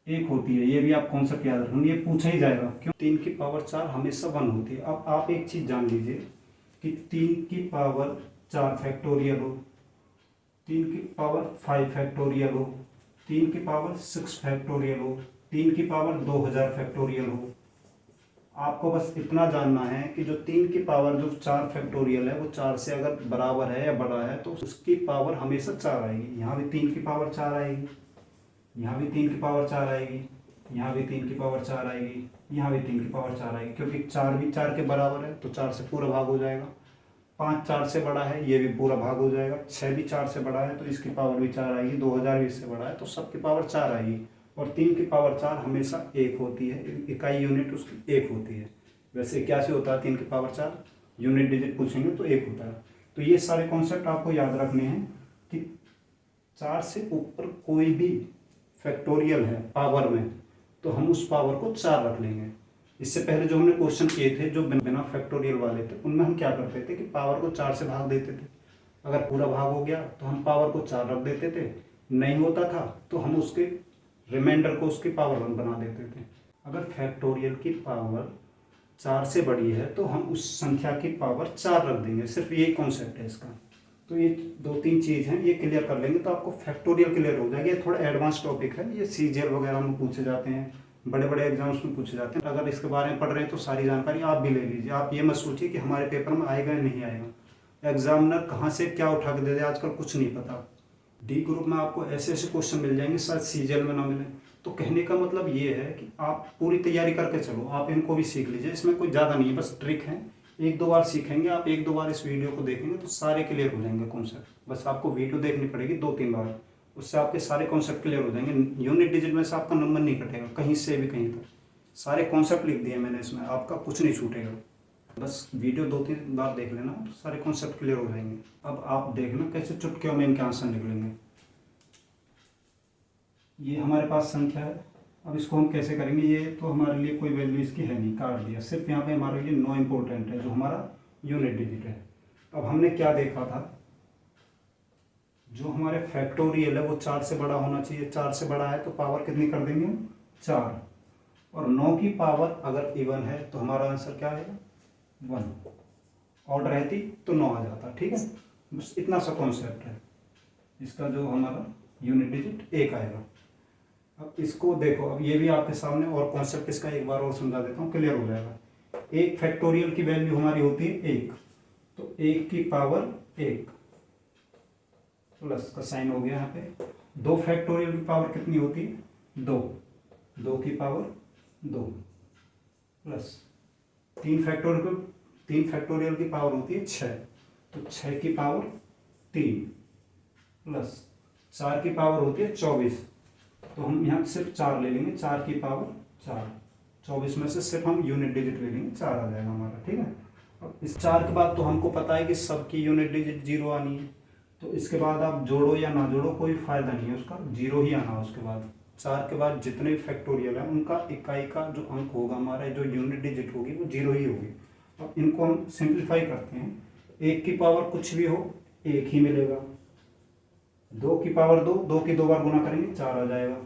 1 होती है, ये भी आप कॉन्सेप्ट याद रखना, ये पूछा ही जाएगा क्यों। 3 की पावर 4 हमेशा 1 होती है। अब आप एक चीज़ जान लीजिए कि 3 की पावर 4 फैक्टोरियल हो, 3 की पावर 5 फैक्टोरियल हो, 3 की पावर 6 फैक्टोरियल हो, 3 की पावर 2000 फैक्टोरियल हो, आपको बस इतना जानना है कि जो 3 की पावर जो 4 फैक्टोरियल है वो 4 से अगर बराबर है या बड़ा है तो उसकी पावर हमेशा 4 आएगी। यहाँ भी 3 की पावर 4 आएगी, यहाँ भी 3 की पावर 4 आएगी, यहाँ भी 3 की पावर 4 आएगी, यहाँ भी 3 की पावर 4 आएगी, क्योंकि 4 भी 4 के बराबर है तो 4 से पूरा भाग हो जाएगा। 5 4 से बड़ा है, ये भी पूरा भाग हो जाएगा। 6 भी 4 से बड़ा है तो इसकी पावर भी 4 आएगी। 2000 भी इससे बड़ा है तो सबकी पावर 4 आएगी। और 3 की पावर 4 हमेशा 1 होती है, इकाई यूनिट उसकी 1 होती है। वैसे 81 होता है 3 की पावर 4, यूनिट डिजिट पूछेंगे तो 1 होता है। तो ये सारे कॉन्सेप्ट आपको याद रखने हैं कि 4 से ऊपर कोई भी फैक्टोरियल है पावर में तो हम उस पावर को 4 रख लेंगे। इससे पहले जो हमने क्वेश्चन किए थे जो बिना फैक्टोरियल वाले थे उनमें हम क्या करते थे कि पावर को 4 से भाग देते थे। अगर पूरा भाग हो गया तो हम पावर को 4 रख देते थे, नहीं होता था तो हम उसके रिमाइंडर को उसकी पावर 1 बना देते थे। अगर फैक्टोरियल की पावर 4 से बड़ी है तो हम उस संख्या की पावर 4 रख देंगे। सिर्फ यही कॉन्सेप्ट है इसका। तो ये 2-3 चीज़ हैं, ये क्लियर कर लेंगे तो आपको फैक्टोरियल क्लियर हो जाएगा। ये थोड़ा एडवांस टॉपिक है, ये सीजीएल वगैरह में पूछे जाते हैं, बड़े बड़े एग्जाम्स में पूछे जाते हैं। अगर इसके बारे में पढ़ रहे हैं तो सारी जानकारी आप भी ले लीजिए। आप ये मत सोचिए कि हमारे पेपर में आएगा या नहीं आएगा। एग्जामिनर कहाँ से क्या उठा के दे दे आजकल कुछ नहीं पता। डी ग्रुप में आपको ऐसे ऐसे क्वेश्चन मिल जाएंगे, शायद सीजीएल में ना मिले। तो कहने का मतलब ये है कि आप पूरी तैयारी करके चलो, आप इनको भी सीख लीजिए। इसमें कोई ज़्यादा नहीं है, बस ट्रिक है। 1-2 बार सीखेंगे आप, 1-2 बार इस वीडियो को देखेंगे तो सारे क्लियर हो जाएंगे कॉन्सेप्ट। बस आपको वीडियो देखनी पड़ेगी 2-3 बार, उससे आपके सारे कॉन्सेप्ट क्लियर हो जाएंगे। यूनिट डिजिट में से आपका नंबर नहीं कटेगा कहीं से भी कहीं तक। सारे कॉन्सेप्ट लिख दिए मैंने इसमें, आपका कुछ नहीं छूटेगा। बस वीडियो 2-3 बार देख लेना तो सारे कॉन्सेप्ट क्लियर हो जाएंगे। अब आप देखना कैसे चुटकियों में इनके आंसर निकलेंगे। ये हमारे पास संख्या है, अब इसको हम कैसे करेंगे। ये तो हमारे लिए कोई वैल्यू इसकी है नहीं, काट दिया। सिर्फ यहाँ पे हमारे लिए नो इम्पोर्टेंट है जो हमारा यूनिट डिजिट है। अब हमने क्या देखा था, जो हमारे फैक्टोरियल है वो 4 से बड़ा होना चाहिए। 4 से बड़ा है तो पावर कितनी कर देंगे हम, 4। और 9 की पावर अगर इवन है तो हमारा आंसर क्या आएगा, 1। ऑड रहती तो 9 आ जाता। ठीक है, बस इतना सा कॉन्सेप्ट है इसका। जो हमारा यूनिट डिजिट 1 आएगा। अब इसको देखो, अब ये भी आपके सामने और कॉन्सेप्ट इसका एक बार और समझा देता हूँ, क्लियर हो जाएगा। 1 फैक्टोरियल की वैल्यू हमारी होती है 1, तो 1 की पावर 1 प्लस का साइन हो गया यहाँ पे। 2 फैक्टोरियल की पावर कितनी होती है, 2, 2 की पावर 2 प्लस 3 फैक्टोरियल की पावर होती है 6, तो 6 की पावर 3 प्लस 4 की पावर होती है 24, तो हम यहाँ सिर्फ 4 ले लेंगे। 4 की पावर 4, 24 में से सिर्फ हम यूनिट डिजिट ले लेंगे, 4 आ जाएगा हमारा। ठीक है, अब इस 4 के बाद तो हमको पता है कि सबकी यूनिट डिजिट 0 आनी है, तो इसके बाद आप जोड़ो या ना जोड़ो कोई फायदा नहीं है उसका, 0 ही आना। उसके बाद 4 के बाद जितने भी फैक्टोरियल है उनका इकाई का जो अंक होगा हमारा, जो यूनिट डिजिट होगी वो 0 ही होगी। अब इनको हम सिंप्लीफाई करते हैं। 1 की पावर कुछ भी हो 1 ही मिलेगा। 2 की पावर 2, 2 की 2 बार गुना करेंगे 4 आ जाएगा।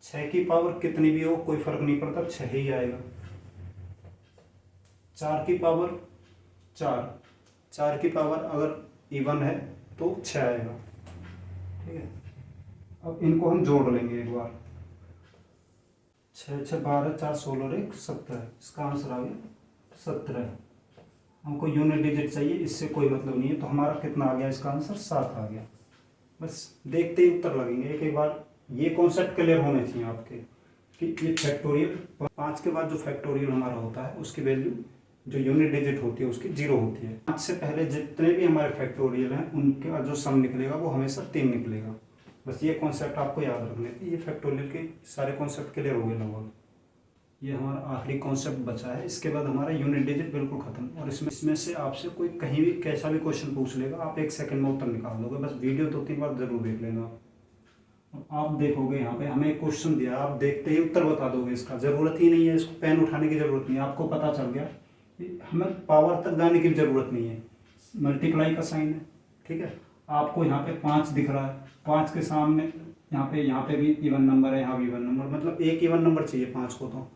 6 की पावर कितनी भी हो कोई फर्क नहीं पड़ता, 6 ही आएगा। 4 की पावर 4, 4 की पावर अगर इवन है तो 6 आएगा। ठीक है, अब इनको हम जोड़ लेंगे एक बार। 6 6 12, 4 16 और 1 17, इसका आंसर आ गया 17। हमको यूनिट डिजिट चाहिए, इससे कोई मतलब नहीं है। तो हमारा कितना आ गया, इसका आंसर 7 आ गया। बस देखते ही उत्तर लगेंगे। एक बार ये कॉन्सेप्ट क्लियर होने चाहिए आपके कि ये फैक्टोरियल 5 के बाद जो फैक्टोरियल हमारा होता है उसकी वैल्यू जो यूनिट डिजिट होती है उसकी 0 होती है। 5 से पहले जितने भी हमारे फैक्टोरियल हैं उनका जो सम निकलेगा वो हमेशा 3 निकलेगा। बस ये कॉन्सेप्ट आपको याद रखने थे। ये फैक्टोरियल के सारे कॉन्सेप्ट क्लियर हो गए लगभग। ये हमारा आखिरी कॉन्सेप्ट बचा है, इसके बाद हमारा यूनिट डिजिट बिल्कुल खत्म। और इसमें से आपसे कोई कहीं भी कैसा भी क्वेश्चन पूछ लेगा, आप 1 सेकंड में उत्तर निकाल दोगे। बस वीडियो 2-3 बार जरूर देख लेना। आप देखोगे यहाँ पे हमें क्वेश्चन दिया, आप देखते ही उत्तर बता दोगे इसका। जरूरत ही नहीं है इसको पेन उठाने की जरूरत नहीं है, आपको पता चल गया। हमें पावर तक जाने की जरूरत नहीं है, मल्टीप्लाई का साइन है। ठीक है, आपको यहाँ पे 5 दिख रहा है, 5 के सामने यहाँ पे भी इवन नंबर है, यहाँ भी इवन नंबर, मतलब एक इवन नंबर चाहिए 5 को।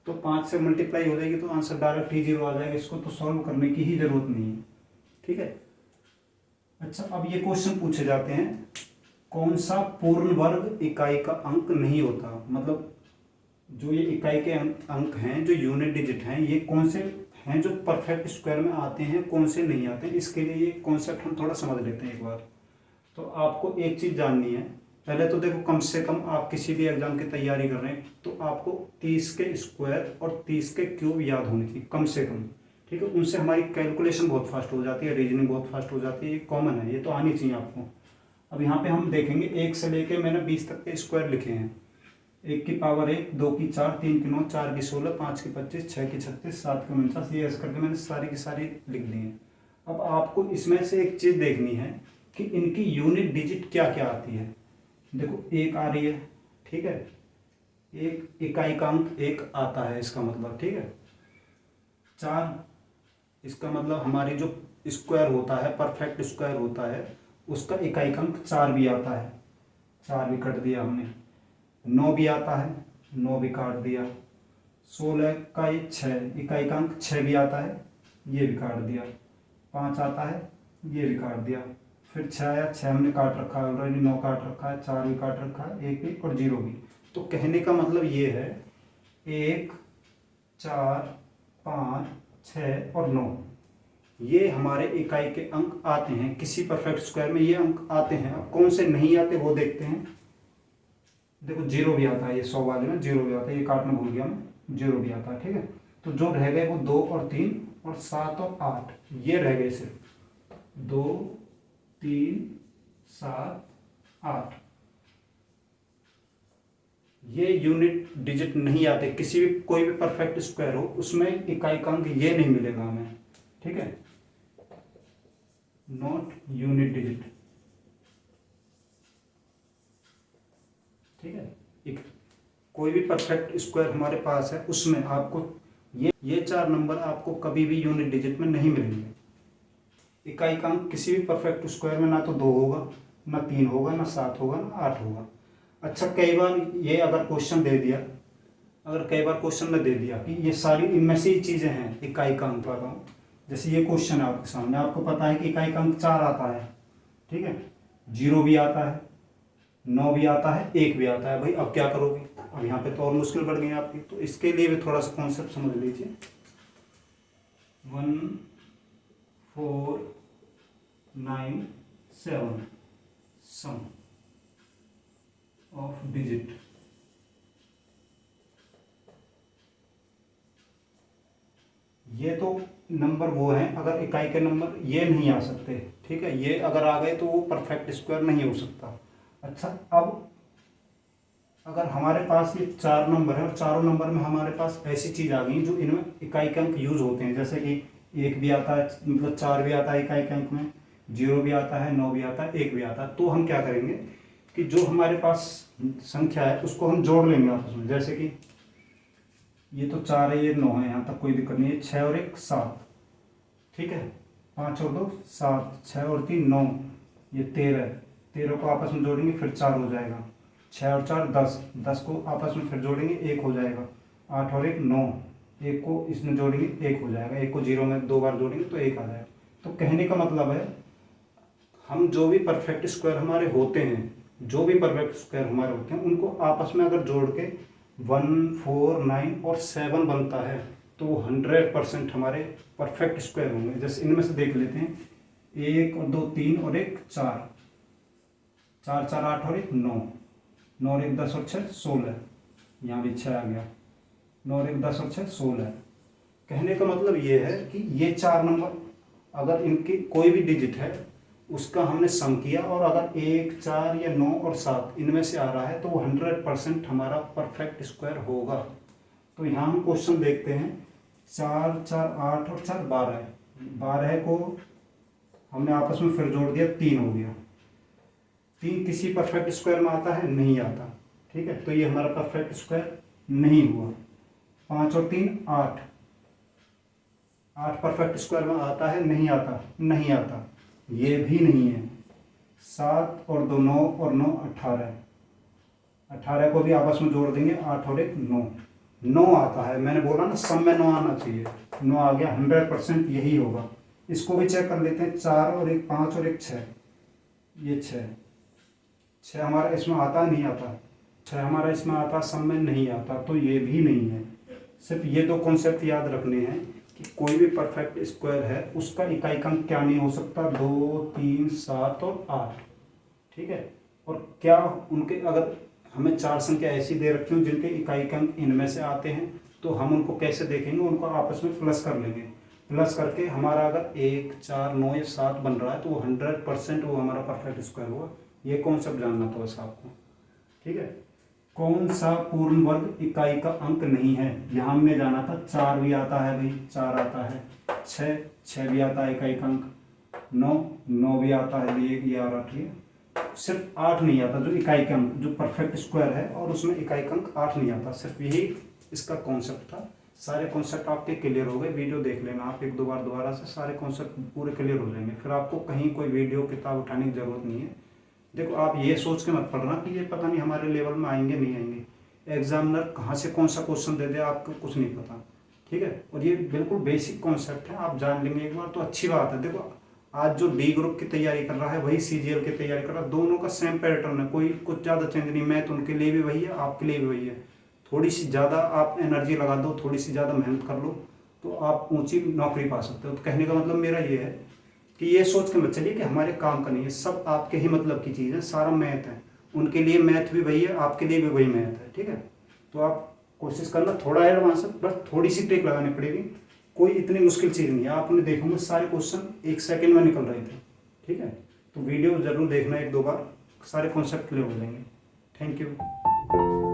तो 5 से मल्टीप्लाई हो जाएगी तो आंसर डायरेक्ट ही 0 आ जाएगा। इसको तो सॉल्व करने की ही जरूरत नहीं है। ठीक है, अच्छा अब ये क्वेश्चन पूछे जाते हैं, कौन सा पूर्ण वर्ग इकाई का अंक नहीं होता। मतलब जो ये इकाई के अंक हैं, जो यूनिट डिजिट हैं, ये कौन से हैं जो परफेक्ट स्क्वायर में आते हैं, कौन से नहीं आते हैं। इसके लिए ये कॉन्सेप्ट हम थोड़ा समझ लेते हैं एक बार। तो आपको एक चीज़ जाननी है। पहले तो देखो, कम से कम आप किसी भी एग्जाम की तैयारी कर रहे हैं तो आपको 30 के स्क्वायर और 30 के क्यूब याद होनी चाहिए कम से कम। ठीक है, उनसे हमारी कैलकुलेशन बहुत फास्ट हो जाती है, रीजनिंग बहुत फास्ट हो जाती है। ये कॉमन है, ये तो आनी चाहिए आपको। अब यहाँ पे हम देखेंगे 1 से लेके मैंने 20 तक के स्क्वायर लिखे हैं। 1 की पावर 1, 2 की 4, 3 की 9, 4 की 16, 5 की 25, 6 की 36, 7 की 49, ये ऐसे करके मैंने सारी की सारी लिख दी है। अब आपको इसमें से एक चीज़ देखनी है कि इनकी यूनिट डिजिट क्या क्या आती है। देखो 1 आ रही है, ठीक है, एक इकाई का अंक 1 आता है इसका मतलब। ठीक है, 4, इसका मतलब हमारी जो स्क्वायर होता है, परफेक्ट स्क्वायर होता है, उसका इकाई का अंक 4 भी आता है, 4 भी कट दिया हमने। 9 भी आता है, 9 भी काट दिया। 16 का ये 6 इकाई का अंक 6 भी आता है, ये भी काट दिया। 5 आता है, ये भी काट दिया। फिर 6 आया, 6 हमने काट रखा है ऑलरेडी, 9 काट रखा है, 4 भी काट रखा है, 1 भी और 0 भी। तो कहने का मतलब ये है 1 4 5 6 और 9 ये हमारे इकाई के अंक आते हैं किसी परफेक्ट स्क्वायर में, ये अंक आते हैं। अब कौन से नहीं आते वो देखते हैं। देखो 0 भी आता है, ये 100 वाले में 0 भी आता है, ये काटना भूल गया मैं, 0 भी आता है। ठीक है, तो जो रह गए वो 2 और 3 और 7 और 8 ये रह गए सिर्फ 2 3 7 8। ये यूनिट डिजिट नहीं आते किसी भी कोई भी परफेक्ट स्क्वायर हो उसमें इकाई का अंक ये नहीं मिलेगा हमें। ठीक है, नॉट यूनिट डिजिट। ठीक है, एक कोई भी परफेक्ट स्क्वायर हमारे पास है उसमें आपको ये 4 नंबर आपको कभी भी यूनिट डिजिट में नहीं मिलेंगे। इकाई का अंक किसी भी परफेक्ट स्क्वायर में ना तो 2 होगा, ना 3 होगा, ना 7 होगा, ना 8 होगा। अच्छा, कई बार ये अगर क्वेश्चन दे दिया, अगर कई बार क्वेश्चन में दे दिया कि ये सारी इनमें से ही चीज़ें हैं इकाई का अंक का, जैसे ये क्वेश्चन है आपके सामने, आपको पता है कि इकाई का अंक 4 आता है। ठीक है, 0 भी आता है, 9 भी आता है, 1 भी आता है। भाई अब क्या करोगे, अब यहाँ पे तो और मुश्किल बढ़ गई आपकी। तो इसके लिए भी थोड़ा सा कॉन्सेप्ट समझ लीजिए। 1 4 9 7 सम ऑफ डिजिट। ये तो नंबर वो हैं, अगर इकाई के नंबर ये नहीं आ सकते। ठीक है, ये अगर आ गए तो वो परफेक्ट स्क्वायर नहीं हो सकता। अच्छा, अब अगर हमारे पास ये 4 नंबर है और चारों नंबर में हमारे पास ऐसी चीज़ आ गई जो इनमें इकाई के अंक यूज होते हैं, जैसे कि 1 भी आता है, मतलब 4 भी आता है इकाई के अंक में, 0 भी आता है, 9 भी आता है, 1 भी आता है। तो हम क्या करेंगे कि जो हमारे पास संख्या है उसको हम जोड़ लेंगे आपस में। जैसे कि ये तो 4 है, ये 9 है, यहाँ तक कोई दिक्कत नहीं है। 6 और 1 7। ठीक है, 5 और 2 7, 6 और 3 9, ये 13। 13 को आपस में जोड़ेंगे फिर 4 हो जाएगा। 6 और 4 10, 10 को आपस में फिर जोड़ेंगे 1 हो जाएगा। 8 और 1 9, 1 को इसमें जोड़ेंगे 1 हो जाएगा। 1 को 0 में 2 बार जोड़ेंगे तो 1 आ जाएगा। तो कहने का मतलब है हम जो भी परफेक्ट स्क्वायर हमारे होते हैं, जो भी परफेक्ट स्क्वायर हमारे होते हैं, उनको आपस में अगर जोड़ के 1 4 9 और 7 बनता है तो वो 100% हमारे परफेक्ट स्क्वायर होंगे। जैसे इनमें से देख लेते हैं, 1 और 2 3 और 1 4, 4 4 8 और 1 9, 9 और 1 10 और 6 16, यहाँ भी 6 आ गया। 9 और 1 10 और 6 16। कहने का मतलब ये है कि ये 4 नंबर अगर इनकी कोई भी डिजिट है उसका हमने सम किया, और अगर 1 4 या 9 और 7 इनमें से आ रहा है तो वो 100% हमारा परफेक्ट स्क्वायर होगा। तो यहाँ हम क्वेश्चन देखते हैं, 4 4 8 और 4 12 है। 12 को हमने आपस में फिर जोड़ दिया, 3 हो गया। 3 किसी परफेक्ट स्क्वायर में आता है, नहीं आता। ठीक है, तो ये हमारा परफेक्ट स्क्वायर नहीं हुआ। 5 और 3 8, 8 परफेक्ट स्क्वायर में आता है, नहीं आता, नहीं आता, ये भी नहीं है। 7 और 2 9 और 9 18, 18 को भी आपस में जोड़ देंगे, 8 और 1 9, 9 आता है। मैंने बोला ना सम में 9 आना चाहिए, 9 आ गया, 100% यही होगा। इसको भी चेक कर लेते हैं, 4 और 1 5 और 1 6, ये 6 हमारा इसमें आता नहीं आता, 6 हमारा इसमें आता, सम में नहीं आता, तो ये भी नहीं है। सिर्फ ये 2 कॉन्सेप्ट याद रखने हैं कि कोई भी परफेक्ट स्क्वायर है उसका इकाई का अंक क्या नहीं हो सकता, 2 3 7 और 8। ठीक है, और क्या उनके अगर हमें 4 संख्या ऐसी दे रखी हो जिनके इकाई का अंक इनमें से आते हैं तो हम उनको कैसे देखेंगे, उनको आपस में प्लस कर लेंगे। प्लस करके हमारा अगर 1 4 9 या 7 बन रहा है तो वो 100% वो हमारा परफेक्ट स्क्वायर हुआ। ये कॉन्सेप्ट जानना था बस आपको। ठीक है, कौन सा पूर्ण वर्ग इकाई का अंक नहीं है, यहाँ हमने जाना था। 4 भी आता है भाई, 4 आता है, 6 भी आता है इकाई का अंक, 9 भी आता है, ये आ रहा। ठीक है, सिर्फ 8 नहीं आता जो इकाई का अंक, जो परफेक्ट स्क्वायर है और उसमें इकाई का अंक 8 नहीं आता। सिर्फ यही इसका कॉन्सेप्ट था। सारे कॉन्सेप्ट आपके क्लियर हो गए, वीडियो देख लेना आप 1 2 बार दोबारा से, सारे कॉन्सेप्ट पूरे क्लियर हो जाएंगे। फिर आपको कहीं कोई वीडियो किताब उठाने की जरूरत नहीं है। देखो आप ये सोच के मत पढ़ना कि ये पता नहीं हमारे लेवल में आएंगे नहीं आएंगे, एग्जामिनर कहाँ से कौन सा क्वेश्चन दे दे आपको कुछ नहीं पता, ठीक है। और ये बिल्कुल बेसिक कॉन्सेप्ट है, आप जान लेंगे एक बार तो अच्छी बात है। देखो आज जो डी ग्रुप की तैयारी कर रहा है वही CGL की तैयारी कर रहा है, दोनों का सेम पैटर्न है, कोई कुछ ज़्यादा चेंज नहीं। मैथ उनके लिए भी वही है, आपके लिए भी वही है। थोड़ी सी ज़्यादा आप एनर्जी लगा दो, थोड़ी सी ज़्यादा मेहनत कर लो तो आप ऊंची नौकरी पा सकते हो। तो कहने का मतलब मेरा ये है कि ये सोच के मत चलिए कि हमारे काम का नहीं है, सब आपके ही मतलब की चीज़ है, सारा मैथ है। उनके लिए मैथ भी वही है, आपके लिए भी वही मैथ है, ठीक है। तो आप कोशिश करना थोड़ा एडवांस, बस थोड़ी सी ट्रिक लगानी पड़ेगी, कोई इतनी मुश्किल चीज़ नहीं है। आपने देखोगे सारे क्वेश्चन 1 सेकंड में निकल रहे थे, ठीक है। तो वीडियो ज़रूर देखना 1-2 बार, सारे कॉन्सेप्ट क्लियर हो जाएंगे। Thank you.